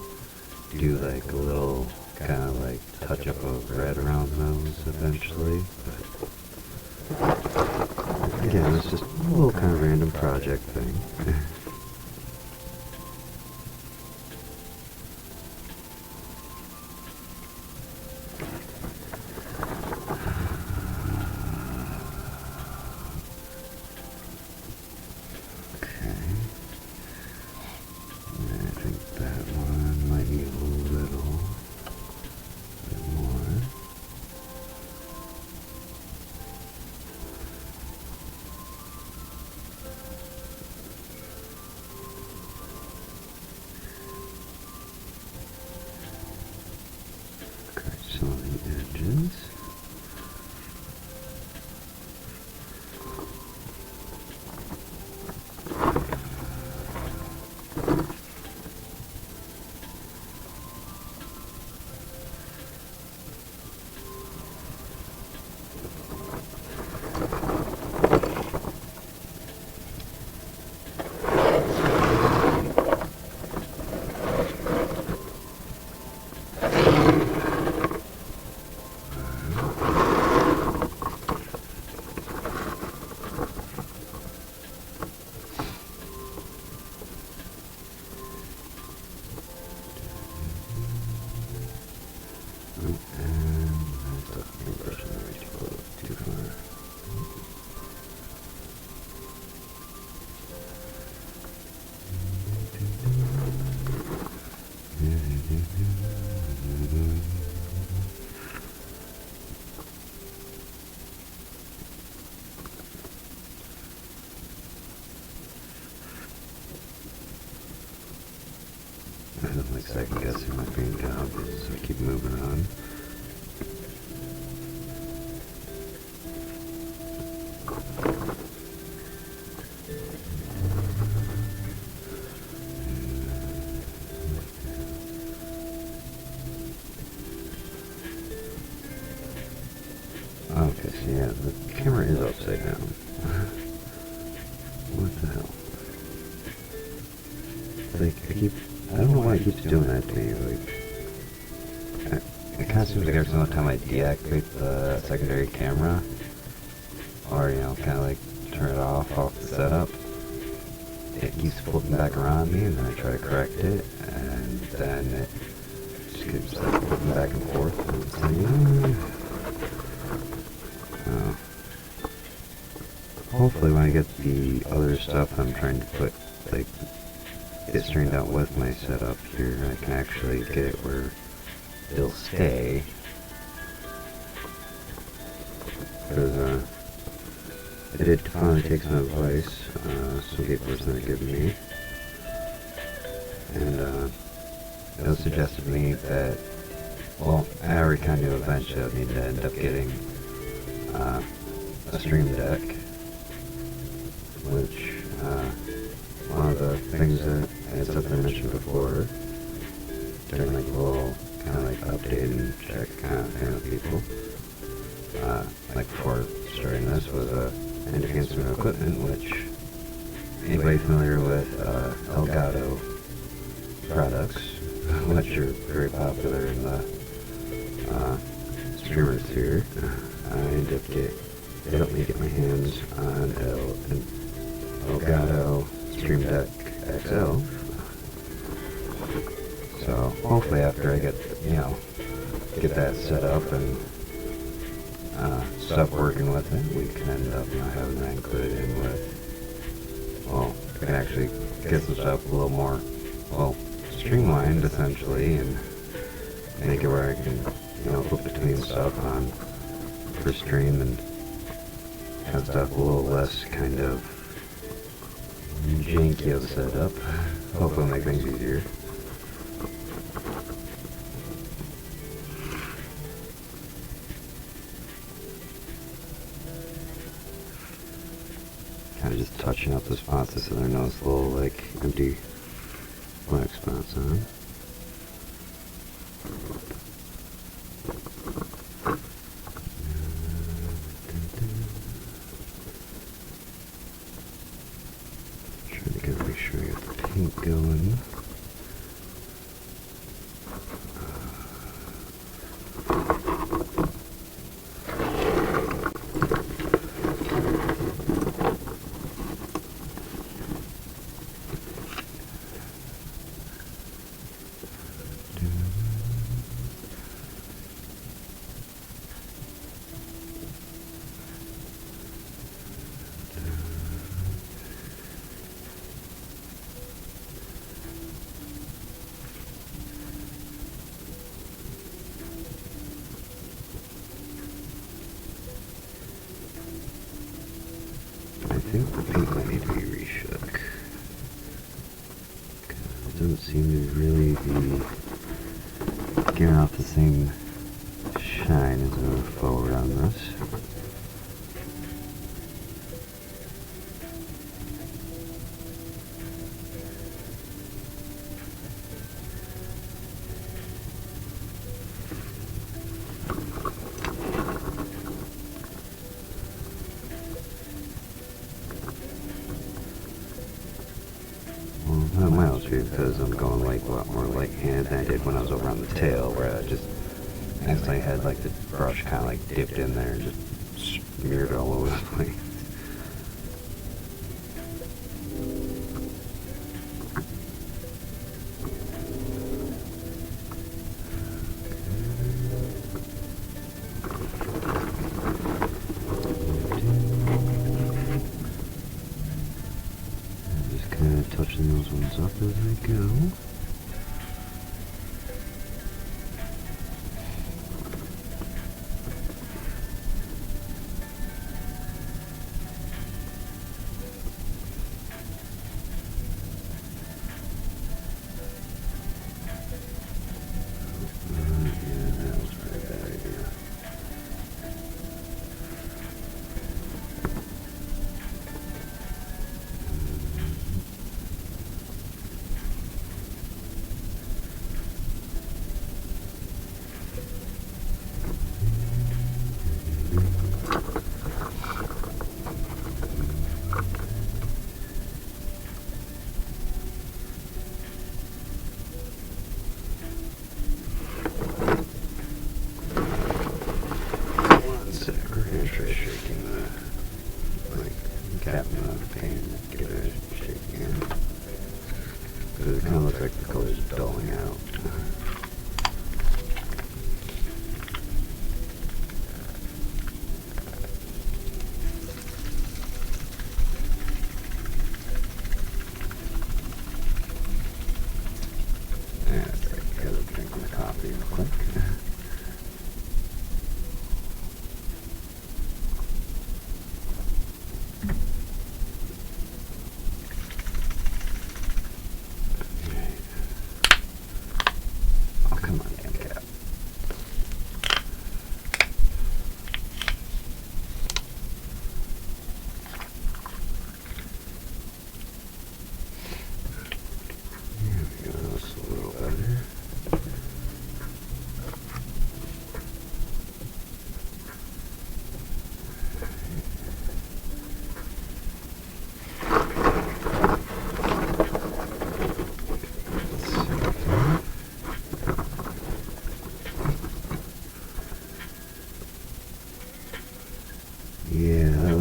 do like a little kind of like touch up of red around those eventually, but again, it's just a little kind of random project thing. Okay. I think that one might need a little bit more. Some of the edges. I don't like second guessing my paint job, so I keep moving on. Okay, so yeah, the camera is upside down. What the hell? Like, I don't know why it keeps doing that to me, like, it kind of seems like every single time I deactivate the secondary camera, or, you know, kind of like turn it off the setup, it keeps flipping back around me, and then I try to correct it, and then it just keeps like flipping back and forth, and it's like, hopefully when I get the other stuff I'm trying to put, like, get straightened out with my setup here, I can actually get it where still stay. Because I did finally take some advice some people were going to give me. And it suggested to me that, well, I already kind of knew eventually I'd need to end up getting a Stream Deck, which one of the things that I had something I mentioned before during like a little kind of like update and check kind of thing with people, like before starting this, was enhancement equipment, which anybody familiar with Elgato products, which are very popular in the streamer sphere. I ended up they helped me get my hands on an Elgato Stream Deck XL. So hopefully after I get that set up and stop working with it, we can end up having that included in with, well, we can actually get some stuff a little more, well, streamlined essentially, and make it where I can, flip between stuff on for stream and have stuff a little less kind of janky of a setup. Hopefully make things easier. Kind of just touching up the spots so there are no little like empty black spots on. Trying to make sure I got the paint going. I think the paint might need to be reshook. It doesn't seem to really be giving off the same shine as I move forward on this. Well, it might also be because I'm going like a lot more light hand than I did when I was over on the tail, where I just accidentally had like the brush kind of like dipped in there and just smeared all over the place. Touching those ones up as I go. Yeah, that was probably a bad idea. Shaking the, like, cap in the paint and give it a shake again. Because it kind of looks like the color's dulling out. That's right, gotta drink my coffee real quick.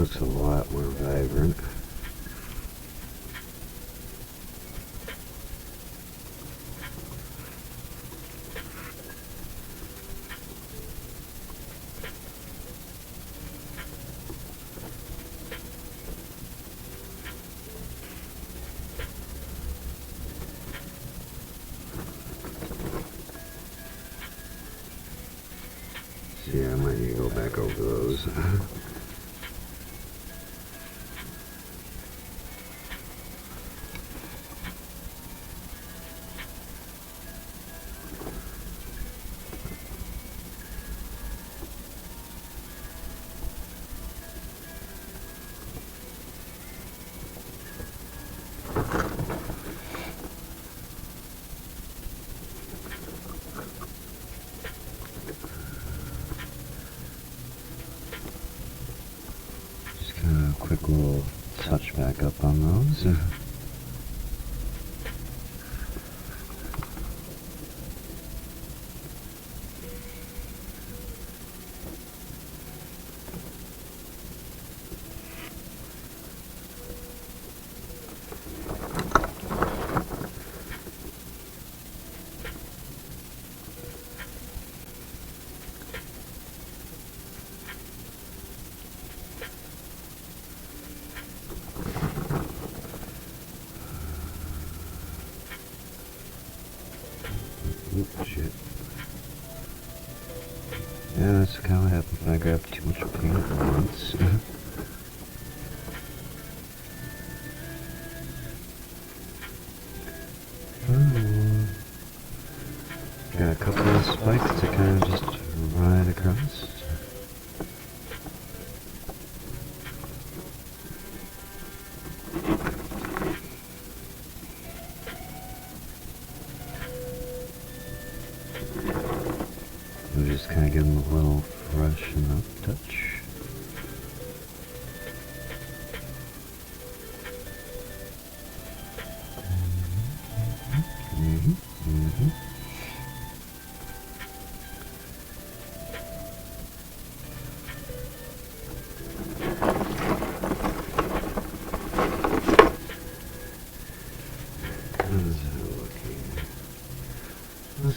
looks a lot more vibrant. Yeah, I might need to go back over those. Just kind of a quick little touch back up on those. Oop, shit. Yeah, that's kind of what happens when I grab too much paint at once. Got a couple of spikes to kind of just ride across. We'll just kind of give them a little freshen up touch.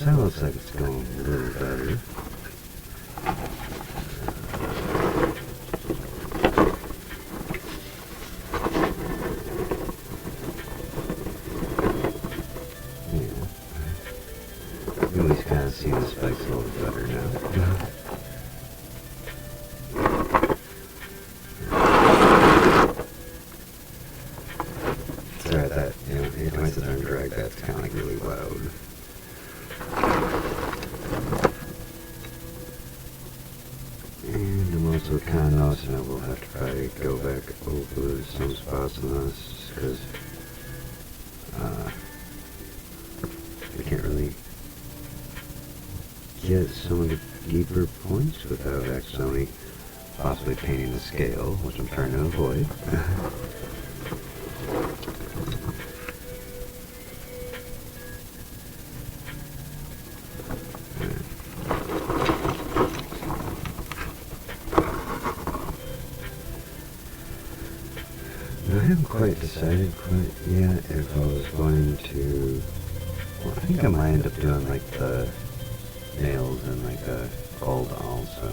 That looks like it's going a little better. Yeah. You at least kind of see the spikes a little better now. Sorry, that, anytime I sit there and drag, that's kind of like really loud. And I'm also kind of noticing that we'll have to probably go back over some spots on this, because we can't really get some of the deeper points without accidentally possibly painting the scale, which I'm trying to avoid. I haven't quite decided yet if I was going to, well, I think I might end up doing like the nails and like a gold also.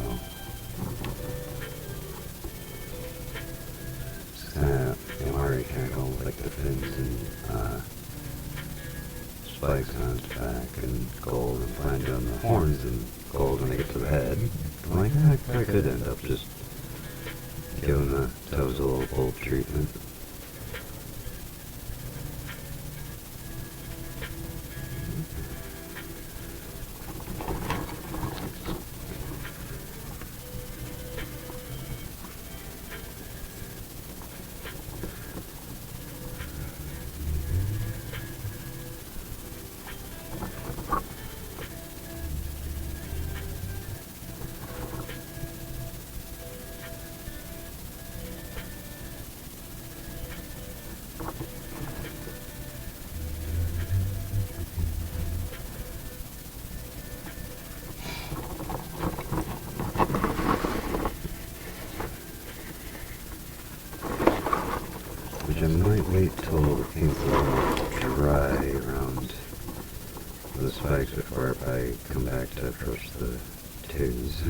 Just I'm already kind of going with like the fins and spikes on its back and gold, and plan on doing the horns and gold when they get to the head. I'm like, I could end up just giving the toes a little gold treatment. I might wait till the paint's a little dry around the spikes before I come back to approach the twos.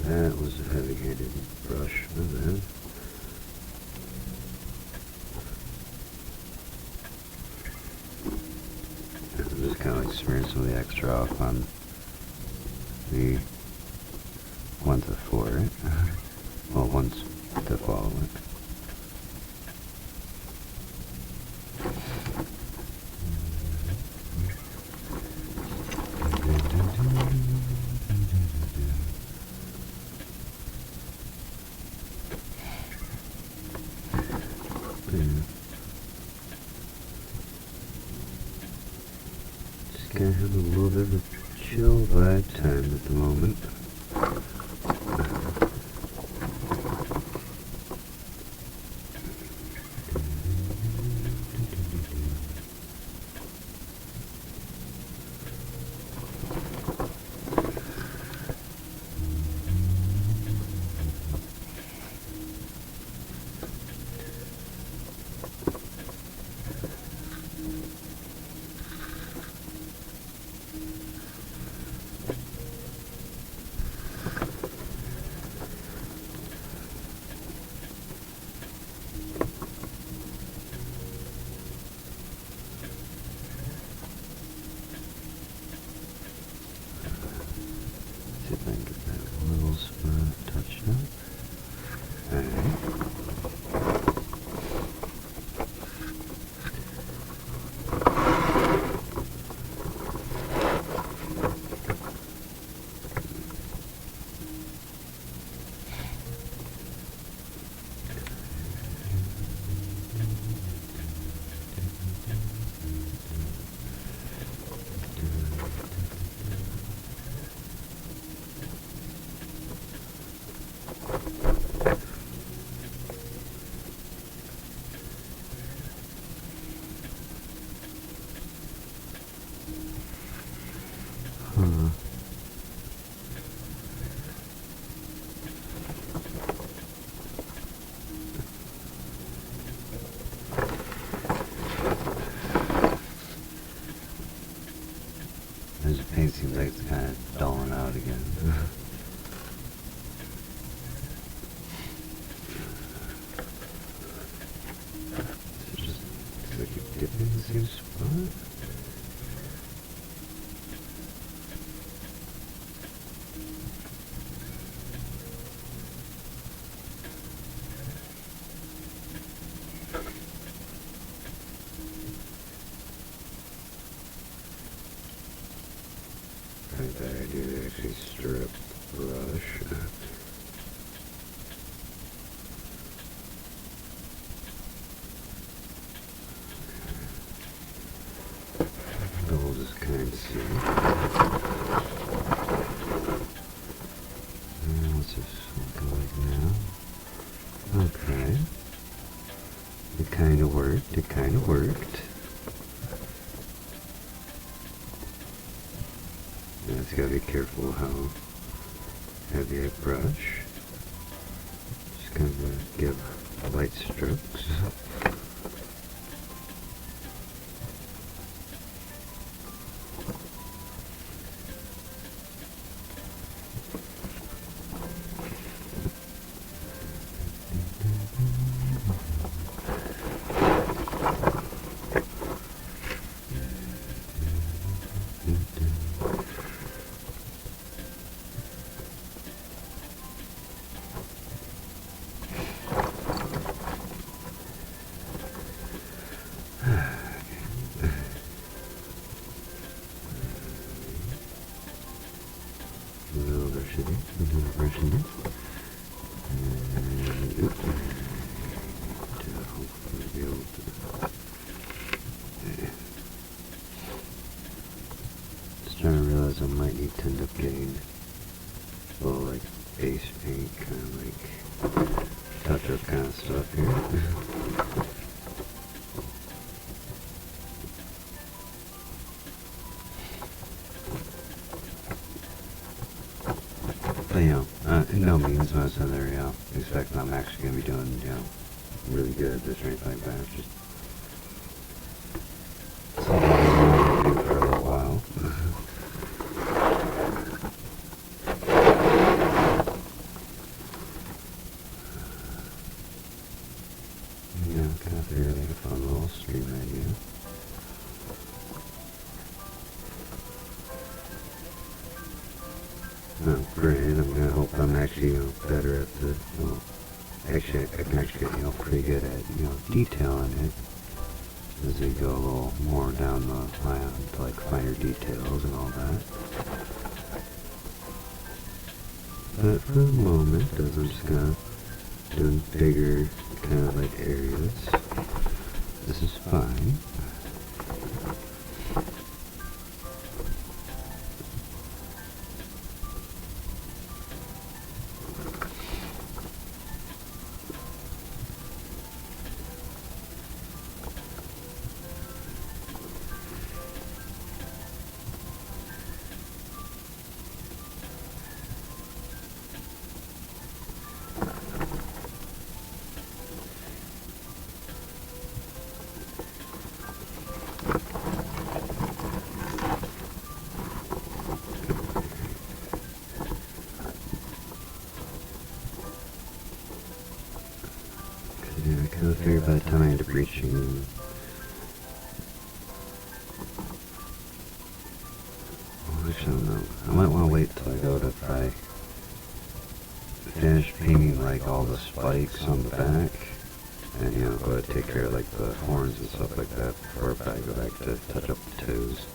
That was a heavy-handed brush, my bad. I'm just kind of like smearing some of the extra off on the 1 to 4, right? Well, 1 to follow it. Just gonna have a little bit of a chill vibe time at the moment. See if I can get that little spot touched up. Alright. This paint seems like it's kind of dulling out again. It's just like you're dipping in the same spot. I think that idea to actually stir up the brush. But we'll just kind of see. What's this look like now? Okay. It kind of worked. It kind of worked. Just gotta be careful how heavy I brush. Just kind of give light strokes. Trying to realize I might need to end up getting a little like base paint, kind of like touch up kind of stuff here. no means was there, expecting I'm actually going to be doing, really good or anything like that. It's just something I want to do for a little while. Kind of figured like a fun little stream idea. Great, I'm gonna hope I'm actually, better at the, actually, I can actually get, pretty good at, detailing it as we go a little more down the line to, like, finer details and all that. But for the moment, as I'm just gonna do bigger, kind of, like, areas, this is fine. Yeah, I kind of figured by the time I end up reaching, well, actually, I don't know. I might want to wait till I go to probably finish painting like all the spikes on the back, and go to take care of like the horns and stuff like that before I probably go back to touch up the toes.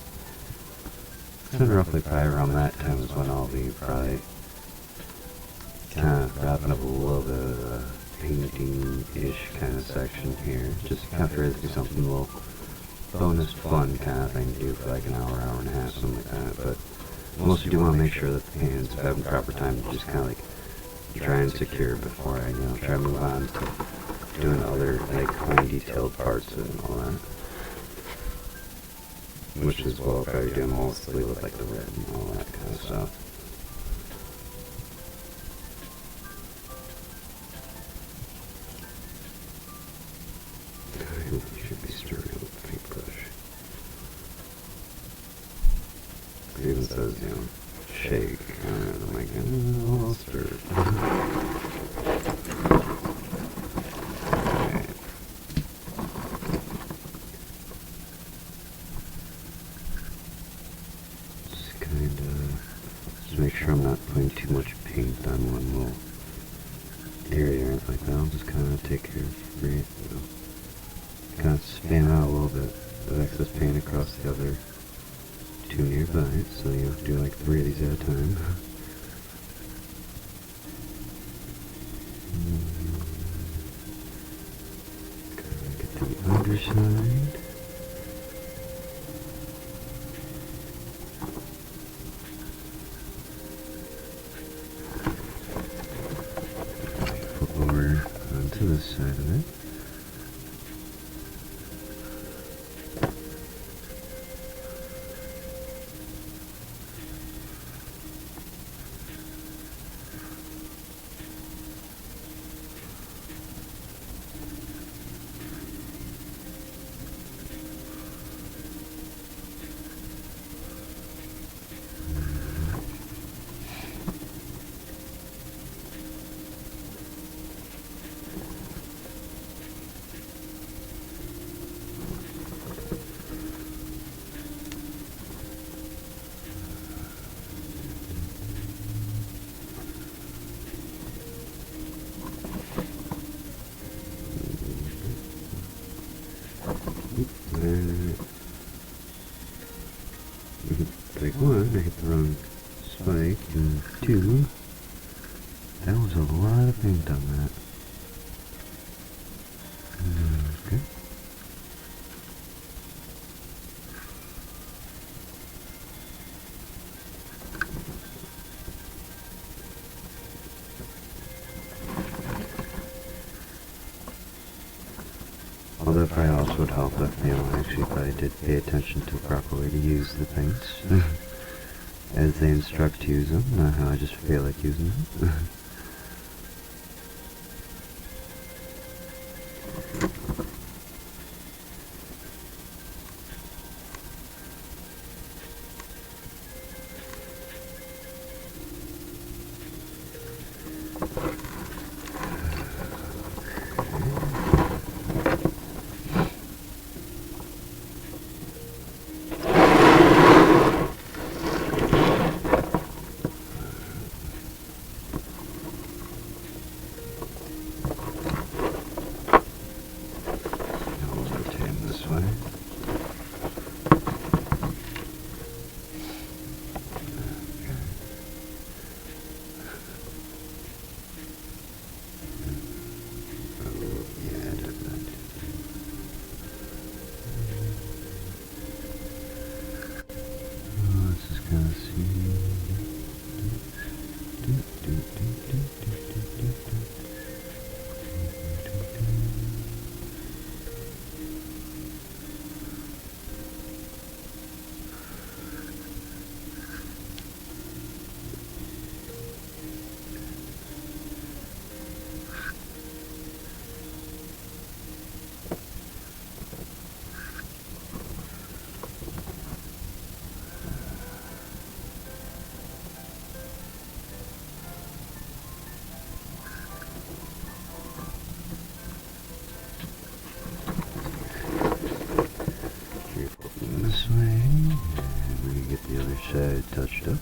Then roughly probably around that time is when I'll be probably kind of wrapping up a little bit of the painting-ish kind of section here. Just kind of figured to do something a little bonus fun kind of thing to do for like an hour, hour and a half, something like that. But mostly do want to make sure that the paint's having proper time to just kind of like dry and secure before I, try to move on to doing other like fine detailed parts and all that. Which is what I'll probably do mostly with like the red and all that kind of stuff. I really should be stirring with the paintbrush. It even says, shake. I'm like, I'll stir it. Alright. Just kind of, just make sure I'm not putting too much paint on one little area or anything like that. I'll just kind of take care of it, kind of span out a little bit of excess paint across the other two nearby, so do like 3 of these at a time. Get the underside. Flip over onto this side of it. Take 1, I hit the wrong spike, and 2, that was a lot of paint on that. Okay. Although it probably also would help if, actually if I did pay attention to the proper way to use the paints. as they instruct to use them, not how I just feel like using them. This way, and we can get the other side touched up.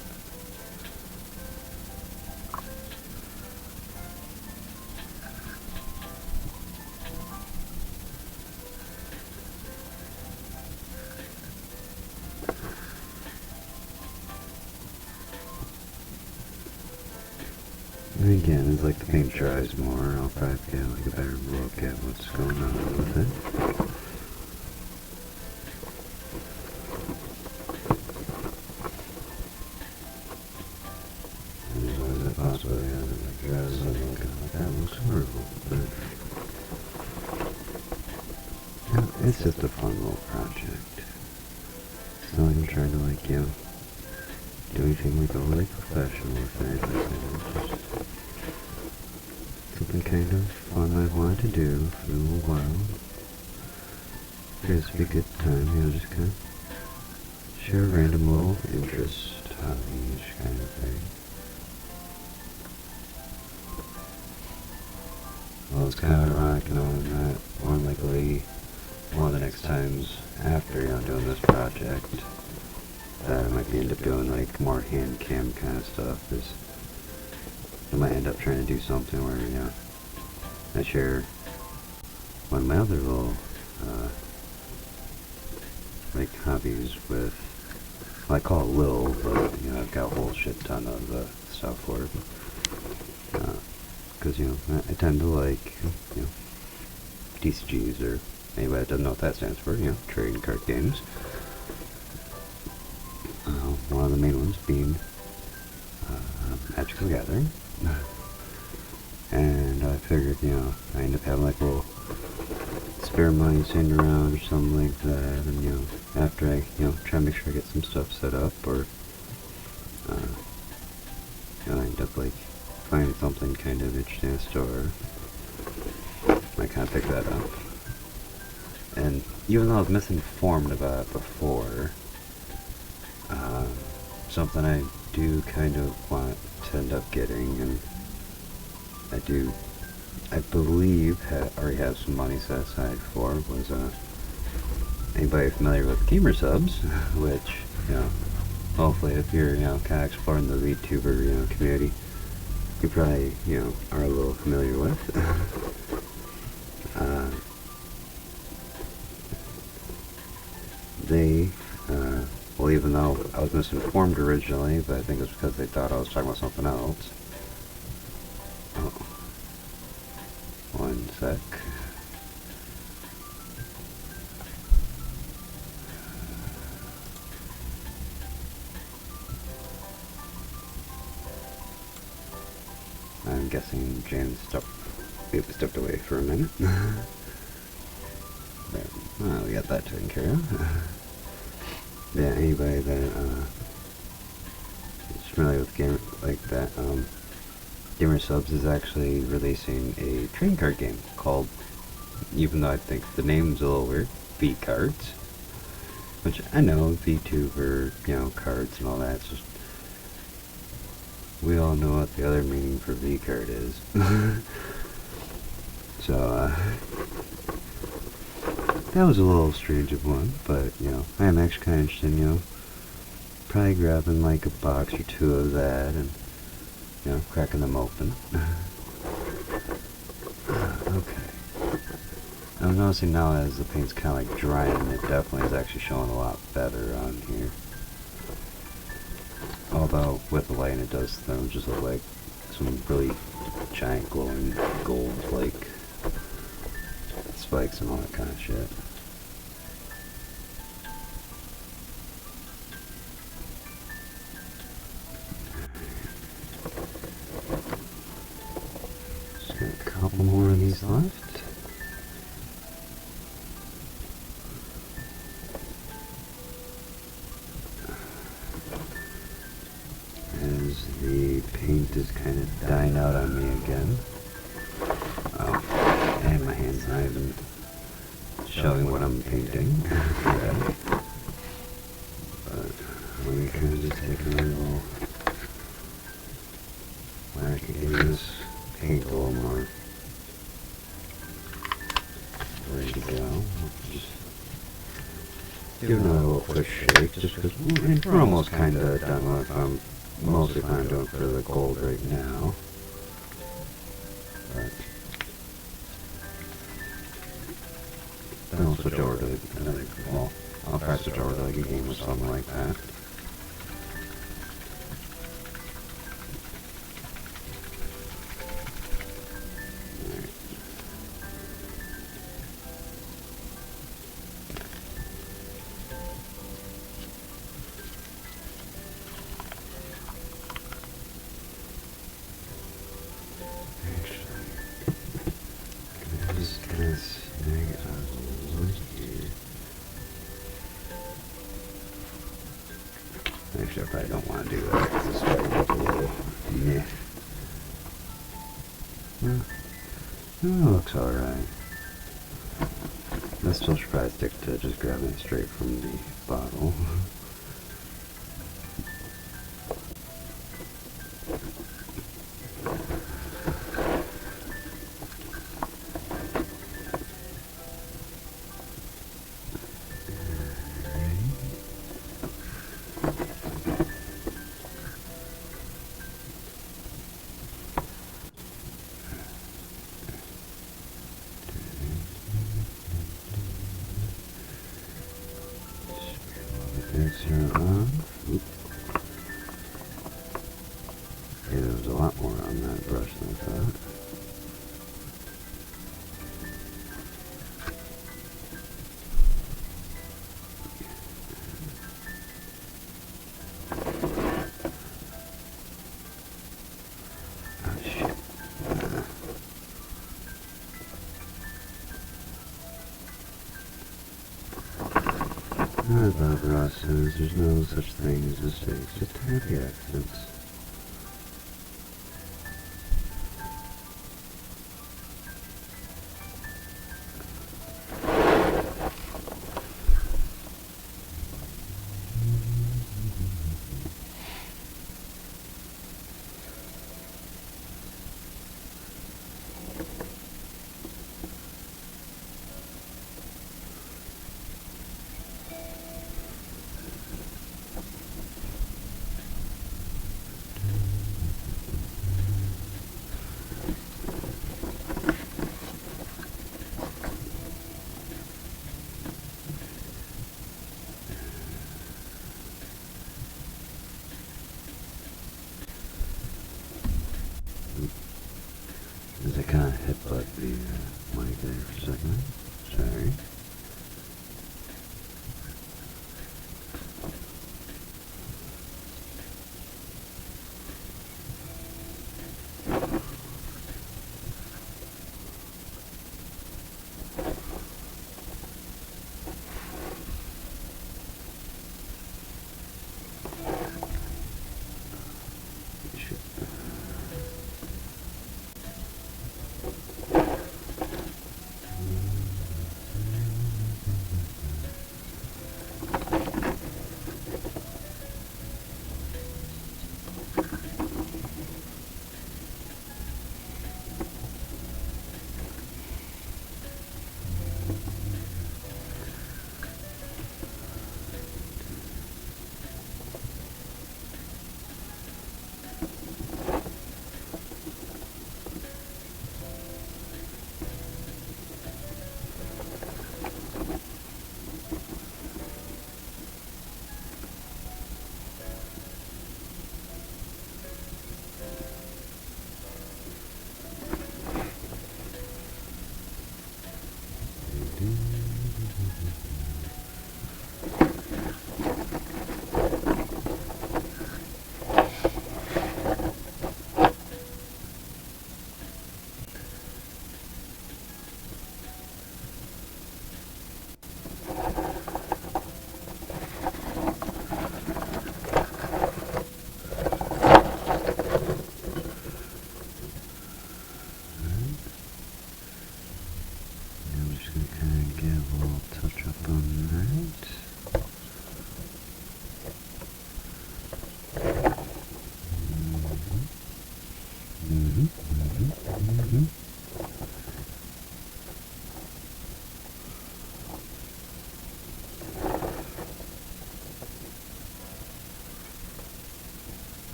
And again, as like the paint dries more, I'll probably get like a better look at what's going on with it. It's just a fun little project. It's not like I'm trying to like, you know, do anything like overly professional or anything like that. Just something kind of fun I've wanted to do for a little while. Figures it'd be a good time, you know, just kind of share a random little interest on each kind of thing. Well, it's kind of ironic, you know, that more than likely one of the next times after, you know, doing this project that I might be end up doing like more hand cam kind of stuff is I might end up trying to do something where, you know, I share one of my other little like hobbies with, well, I call it Lil, but you know, I've got a whole shit ton of stuff for it. Because, you know, I tend to like, you know, TCGs, or anybody that doesn't know what that stands for, you know, trading card games. One of the main ones being Magic the Gathering. And I figured, you know, I end up having like a little spare money sitting around or something like that, and, you know, after I, you know, try to make sure I get some stuff set up, or, you know, I end up like finding something kind of interesting in a store, I kind of pick that up. And even though I was misinformed about it before, something I do kind of want to end up getting, and I believe already have some money set aside for, was anybody familiar with Gamer Subs, which, you know, hopefully if you're, you know, kind of exploring the VTuber, you know, community, you probably, you know, are a little familiar with. They, well, even though I was misinformed originally, but I think it's because they thought I was talking about something else. Oh. One sec. I'm guessing Jan stepped away for a minute. There. Oh, we got that taken care of. Yeah, anybody that familiar with game like that, Gamer Subs is actually releasing a trading card game called, even though I think the name's a little weird, V Cards. Which I know, VTuber, cards and all that. It's just, we all know what the other meaning for V card is. So, that was a little strange of one, but, I am actually kind of interested in, probably grabbing like a box or two of that and, cracking them open. Okay. I'm noticing now as the paint's kind of like drying, it definitely is actually showing a lot better on here. Although with the light it does then just look like some really giant glowing gold like spikes and all that kind of shit. Just got a couple more of these left. As the paint is kind of dying out on me again. Oh, and my hand's not even showing what I'm painting. Yeah. But let me kind of just take a little whack at getting this paint a little more ready to go. Just give it another little quick shake, just because we're almost kind of done with mostly what I'm doing for the gold right now. But then I'll switch over to another, well, I'll probably switch over to like a game or something like that. Actually, I probably don't want to do that because this might look a little meh. It looks alright. I still should probably stick to just grabbing it straight from the bottle. Mixer on. Oop. Okay, there was a lot more on that brush than I thought. Oh shit. As Bob Ross says, there's no such thing as mistakes, just happy accidents.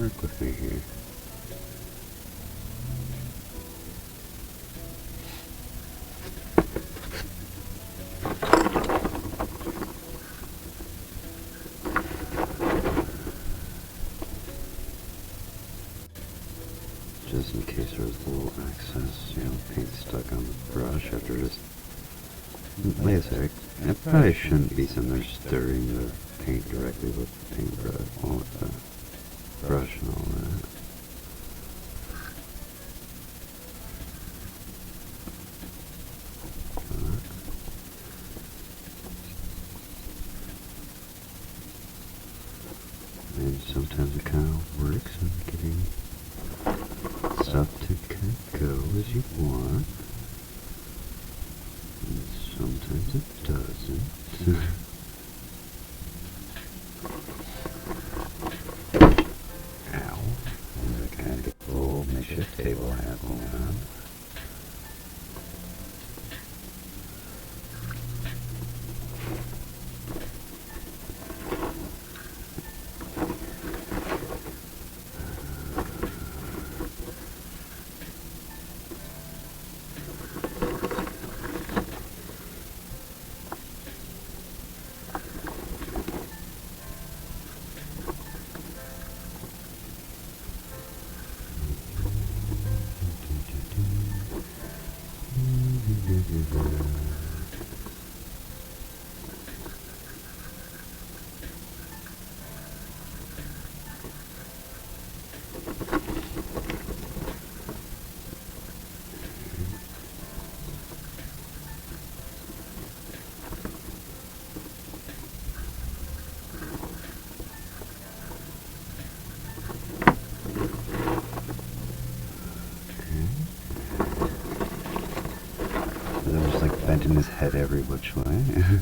work with me here. Just in case there was a little excess, paint stuck on the brush after just, like I said, it probably shouldn't be sitting there stirring the paint directly with the paintbrush, well, with the brush and all that. And sometimes it kind of works on getting stuff to kind of go as you want. And sometimes it doesn't. Ow. And I kind of get a little makeshift table I have going on. Bending his head every which way.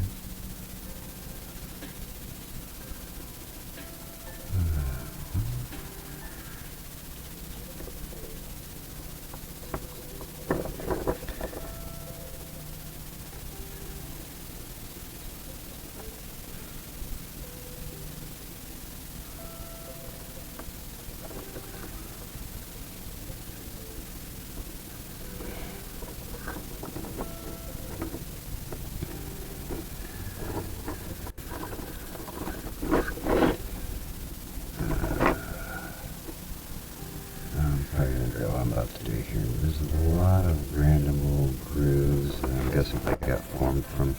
I'm about to do here. There's a lot of random little grooves, and I'm guessing they got formed from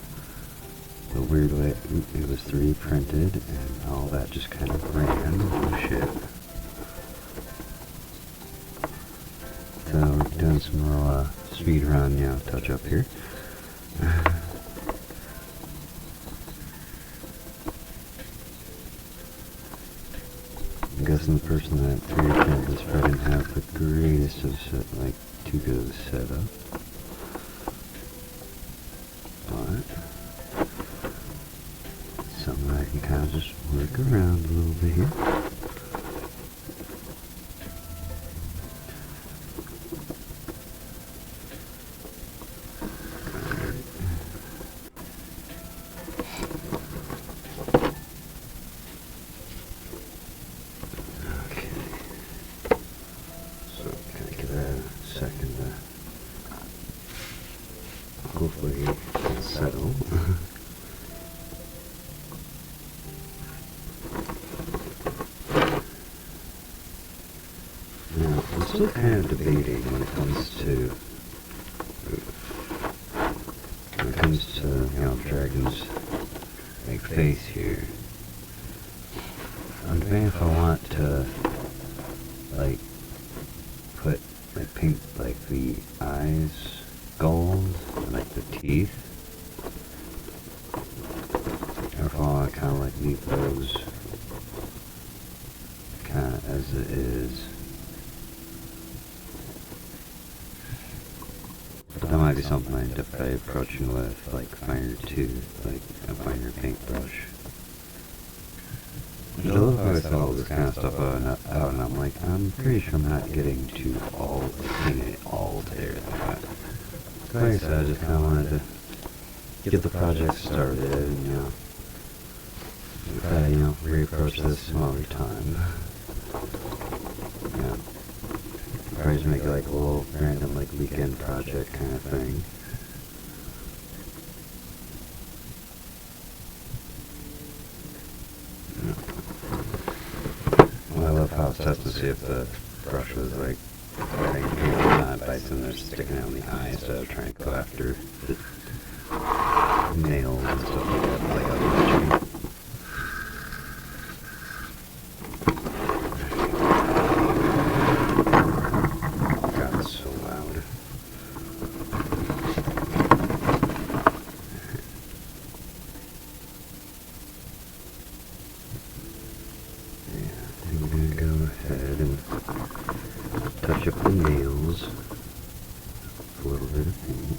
the weird way it was 3D printed, and all that just kind of ran. Oh shit. So we're doing some real speed run, touch up here. I'm guessing the person that 3D printed this probably didn't have the greatest of too good of a setup. But something I can kind of just work around a little bit here. Hopefully it'll settle. Now, I'm still kind of debating when it comes to Dragon's face here. I'm debating if I want to paint the eyes gold and the teeth, or if I want to kind of leave those kind of as it is. But that might be something I end up approaching with finer tooth, a finer paintbrush. Which I love how I thought all this kind of stuff out, and I'm I'm pretty sure I'm not getting to painting it all there. Like I said, I just kind of wanted to get the project started and, reapproach this some other time. Probably just make it like a little random like weekend project kind of thing. Well, I love how it's testing to see if the brush was like getting bison are sticking out in the eye instead of trying to go after the nails and stuff like that, like I was mentioning. God, it's so loud. Yeah, I'm gonna go ahead and touch up the nails. A little bit of paint.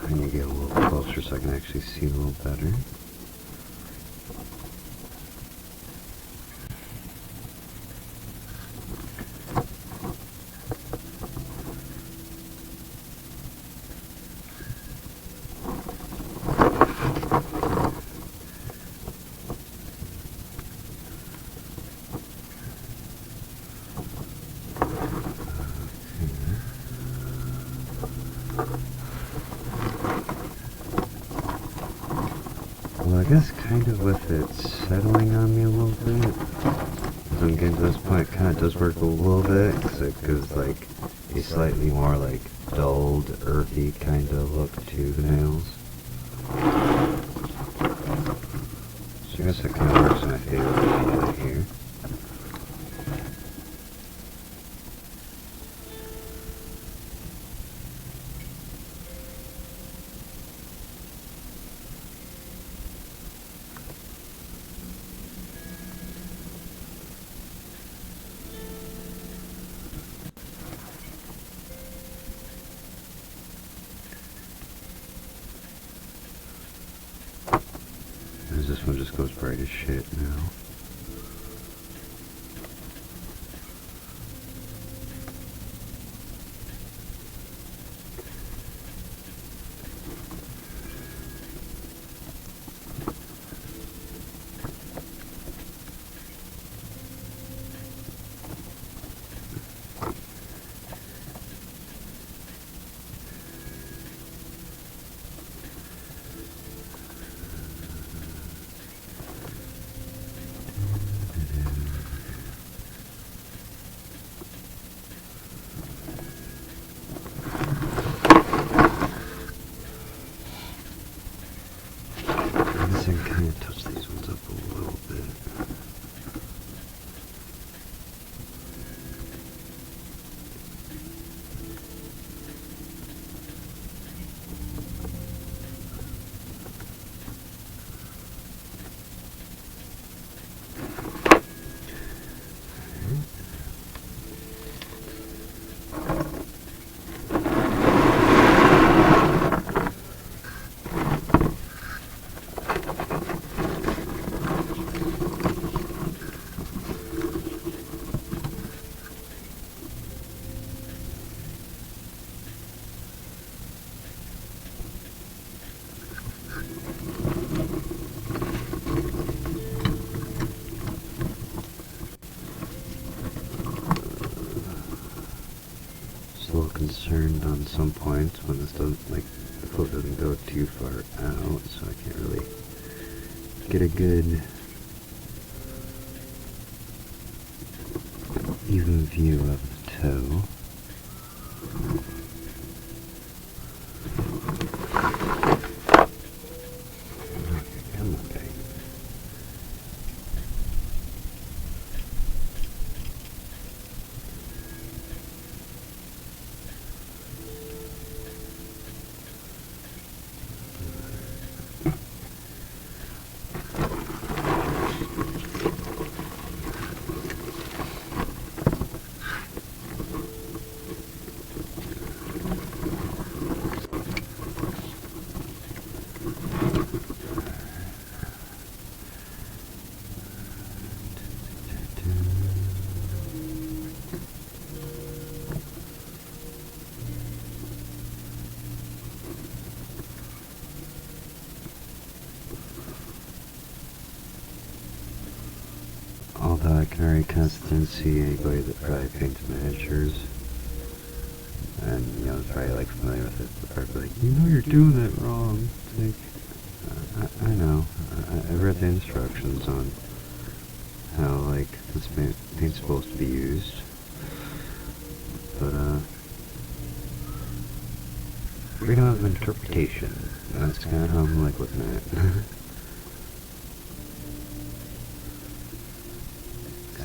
I need to get a little closer so I can actually see a little better. Well, I guess kind of with it settling on me a little bit, as I'm getting to this point, it kind of does work a little bit, because it gives like a slightly more like dulled, earthy kind of look to the nails. So I guess it kind of works in my favor here. This one just goes bright as shit now. I can kind of touch these ones up a little bit. Just a little concerned on some points when this doesn't, like, the foot doesn't go too far out, so I can't really get a good even view of the toe. Okay, come on, guy. Alright, consistency, anybody that probably paints miniatures, and, you know, is probably, like, familiar with it, they're probably like, you know you're doing that wrong. It's like, I know. I've read the instructions on how, like, this paint's supposed to be used, but, freedom of interpretation. That's kind of how I'm, like, looking at it.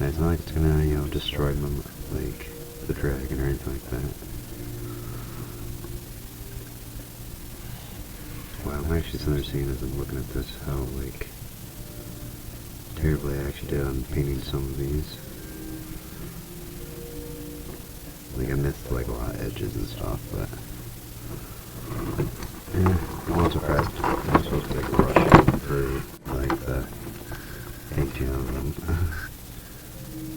It's not like it's gonna, you know, destroy my, like, the dragon or anything like that. Wow, I'm actually sitting there seeing as I'm looking at this how, like, terribly I actually did on painting some of these. Like, I missed, like, a lot of edges and stuff, but... yeah, I'm not surprised. I'm supposed to, like, rush through, like, the painting of them.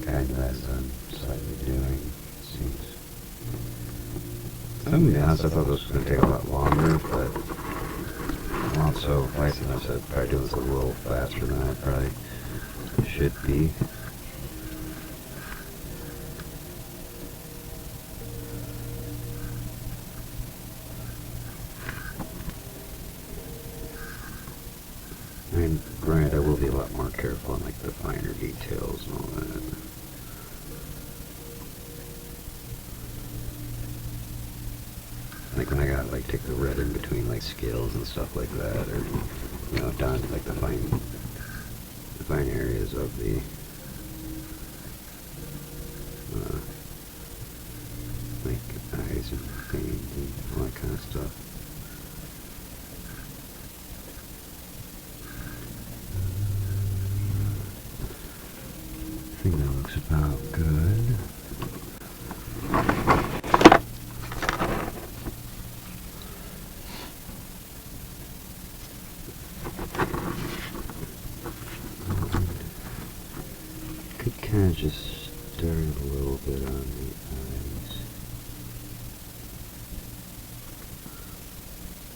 Kind of as I'm slightly doing, it seems. To be honest, I thought this was going to take a lot longer, but also, like I said, probably doing this a little faster than I probably should be. I mean, granted, I will be a lot more careful on, like, the finer details and all that. Like when I got, like, take the red in between, like, scales and stuff like that, or, you know, down to, like, the fine areas of the, like, eyes and veins and all that kind of stuff. I think that looks about good. Could kind of just stir it a little bit on the eyes.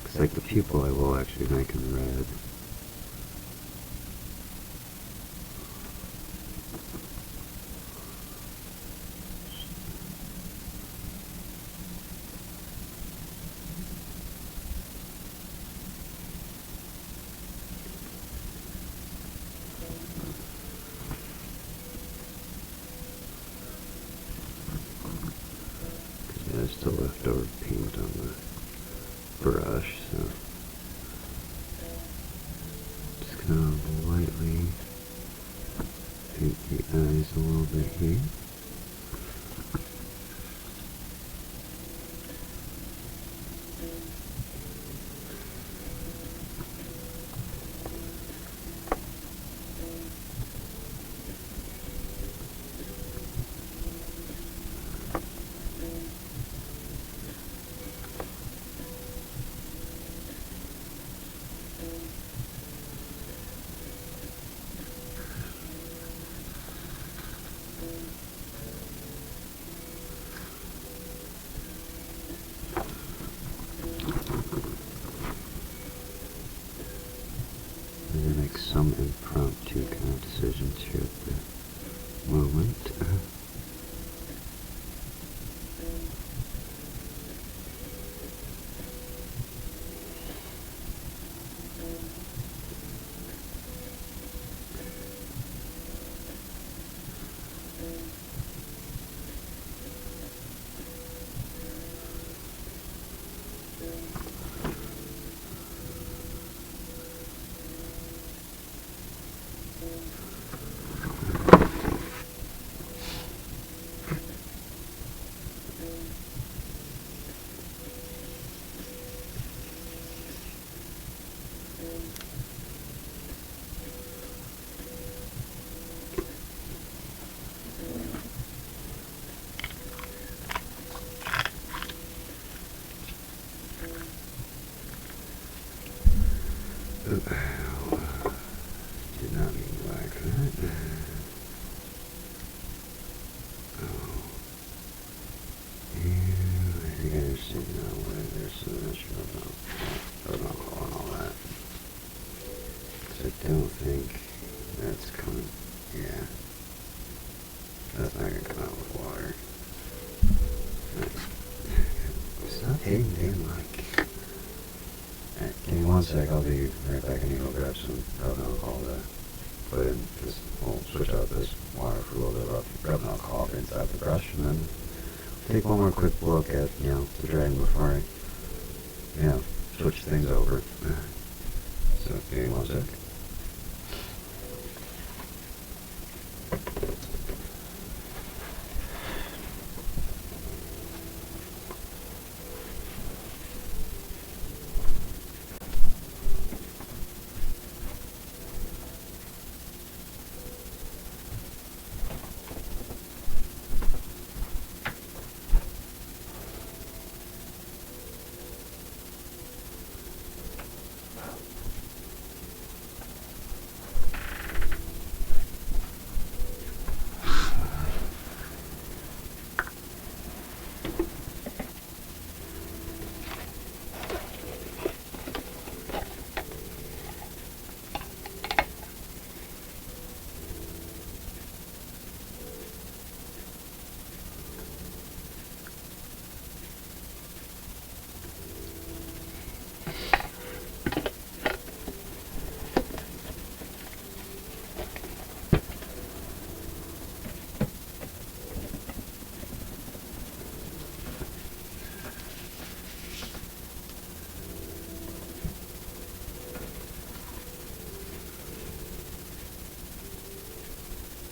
Cause like the pupil I will actually make in red. There's still leftover paint on the brush, so just gonna lightly paint the eyes a little bit here. I'm gonna make some impromptu kind of decisions here at the moment. Did not mean like that. Oh. Yeah, I think I understand now why there's so much alcohol and all that. So I don't think that's coming. Yeah. Hey, Mike. Alright, give me 1 sec. I'll be right back. I need to go grab some rubbing alcohol to put in this. We'll switch out this water for a little bit of rubbing alcohol inside the brush, and then take one more quick look at, the dragon before I, switch things over. So, give me 1 sec.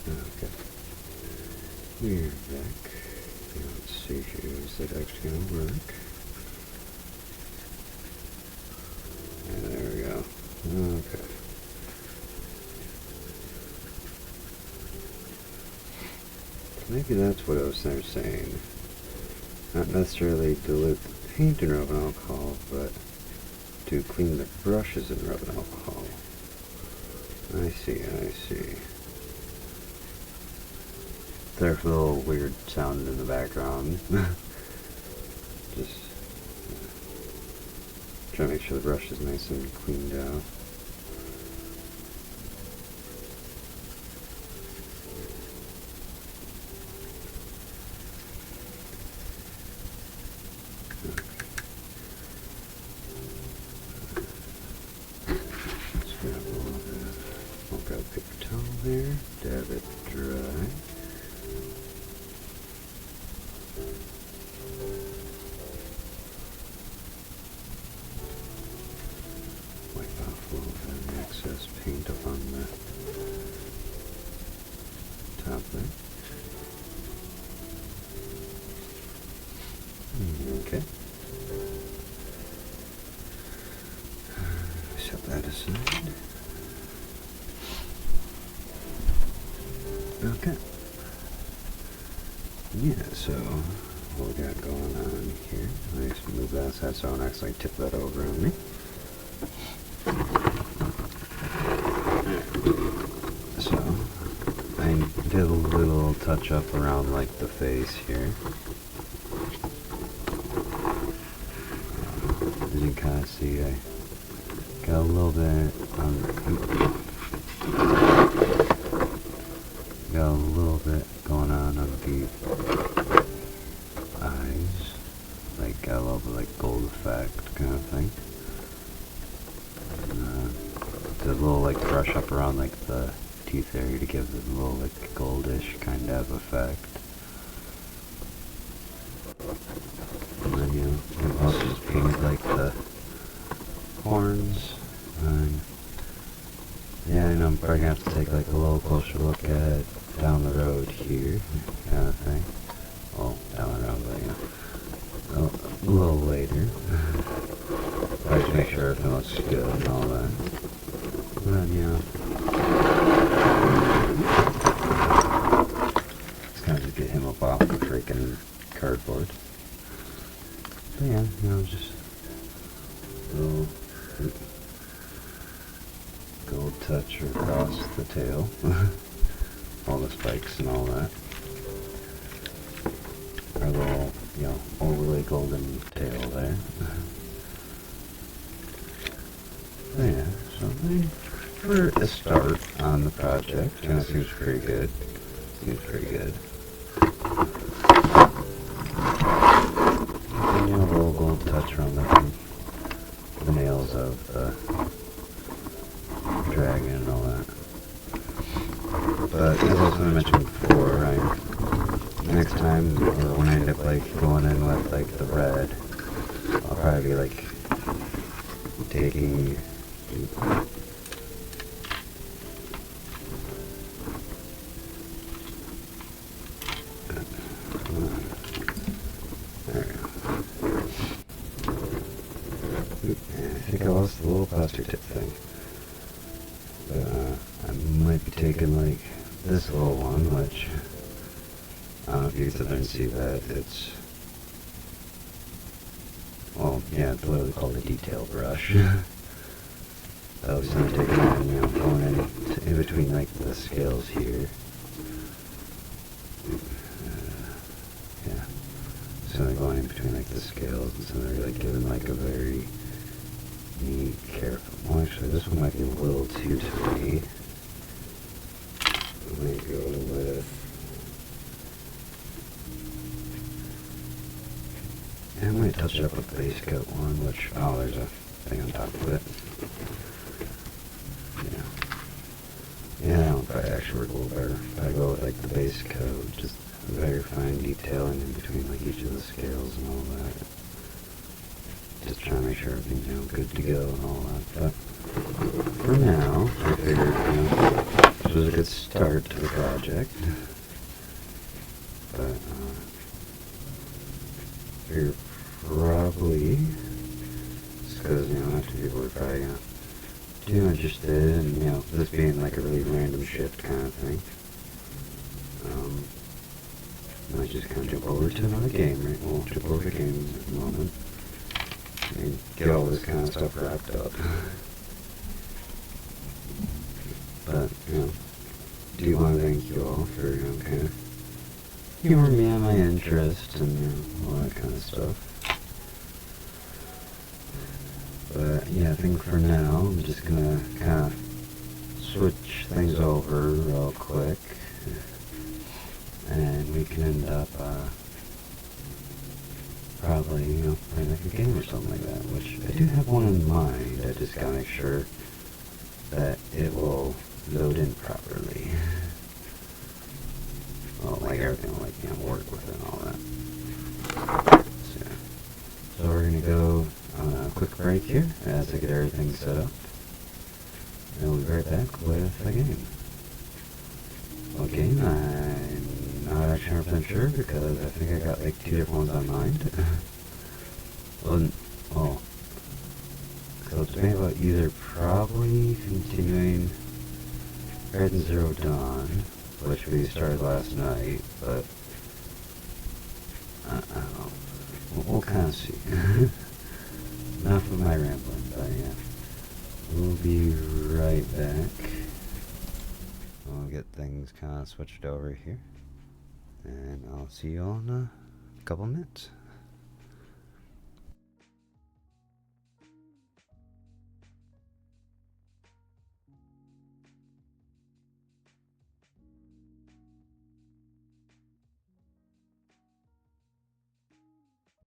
Okay. We're back. Let's see here. Is that actually going to work? And there we go. Okay. Maybe that's what I was saying. Not necessarily dilute the paint in rubbing alcohol, but to clean the brushes in rubbing alcohol. I see. There's a little weird sound in the background. Just trying to make sure the brush is nice and cleaned out. Let's grab a little bit. I'll grab a paper towel there, dab it dry. Wipe off a little bit of the excess paint up on the top there. Okay. Set that aside. Okay. Yeah, so what we got going on here? I just move that aside so I don't actually tip that over on me. So I did a little touch up around like the face here. As you can kind of see, I got a little bit going on the eyes, like got a little bit like gold effect kind of thing. Did a little like brush up around like the teeth area to give it a little like goldish kind of effect. And then I also just painted like the horns. And yeah, I know I'm probably gonna have to take like a little closer look at down the road here, kind of thing. Well, down the road, but a little later. I just make sure everything looks good and all that. But then, it's kind of just get him up off the freaking cardboard. But yeah, just a little gold touch across the tail. All the spikes and all that. Our little, overly golden tail there. Yeah, so for a start on the project, seems pretty good. A little golden don't touch around the nails of the dragon and all that. But as I was going to mention before, next time, or when I end up like going in with like the red, I'll probably be like taking there we go. I think I lost the little plastic tip thing. But I might be taking like this little one, which I don't know if you can sit there and see that. It's, well, yeah, it's literally called a detail brush. I was going to take it and, going in between like the scales here. Yeah. So they're going in between like the scales, and so they're like giving like a very neat, careful. Well, actually, this one might be a little too tight. I might go with. Yeah, I might touch it up with the base coat one, which, oh, there's a thing on top of it. Yeah. Yeah, that one probably actually work a little better. If I go with like the base coat, just very fine detailing in between like each of the scales and all that. Just trying to make sure everything's, good to go and all that. But for now, I figured, this was a good start to the project. But, figure probably, just because, after people are probably, too interested in, this being like a really random shift kind of thing. I might just kind of jump over to another game, right? We'll jump over the game at the moment. And get all this kind of stuff wrapped up. But, do want to thank you all for, kind of humoring me on my interest and, all that kind of stuff. But, yeah, I think for now, I'm just gonna kind of switch things over real quick. And we can end up, probably, playing like a game or something like that, which I do have one in mind. I just gotta make sure that it will load in properly. Well, like everything will, work with it and all that. So we're gonna go on a quick break here as I get everything set up. And we'll be right back with a game. What game? I'm not actually 100% sure because I think I got like 2 different ones on mind. Well, so it's made about either probably continuing Horizon Zero Dawn, which we started last night, but I don't know. We'll kind of see. Enough of my rambling, but yeah. We'll be right back. I'll get things kind of switched over here. And I'll see you all in a couple minutes.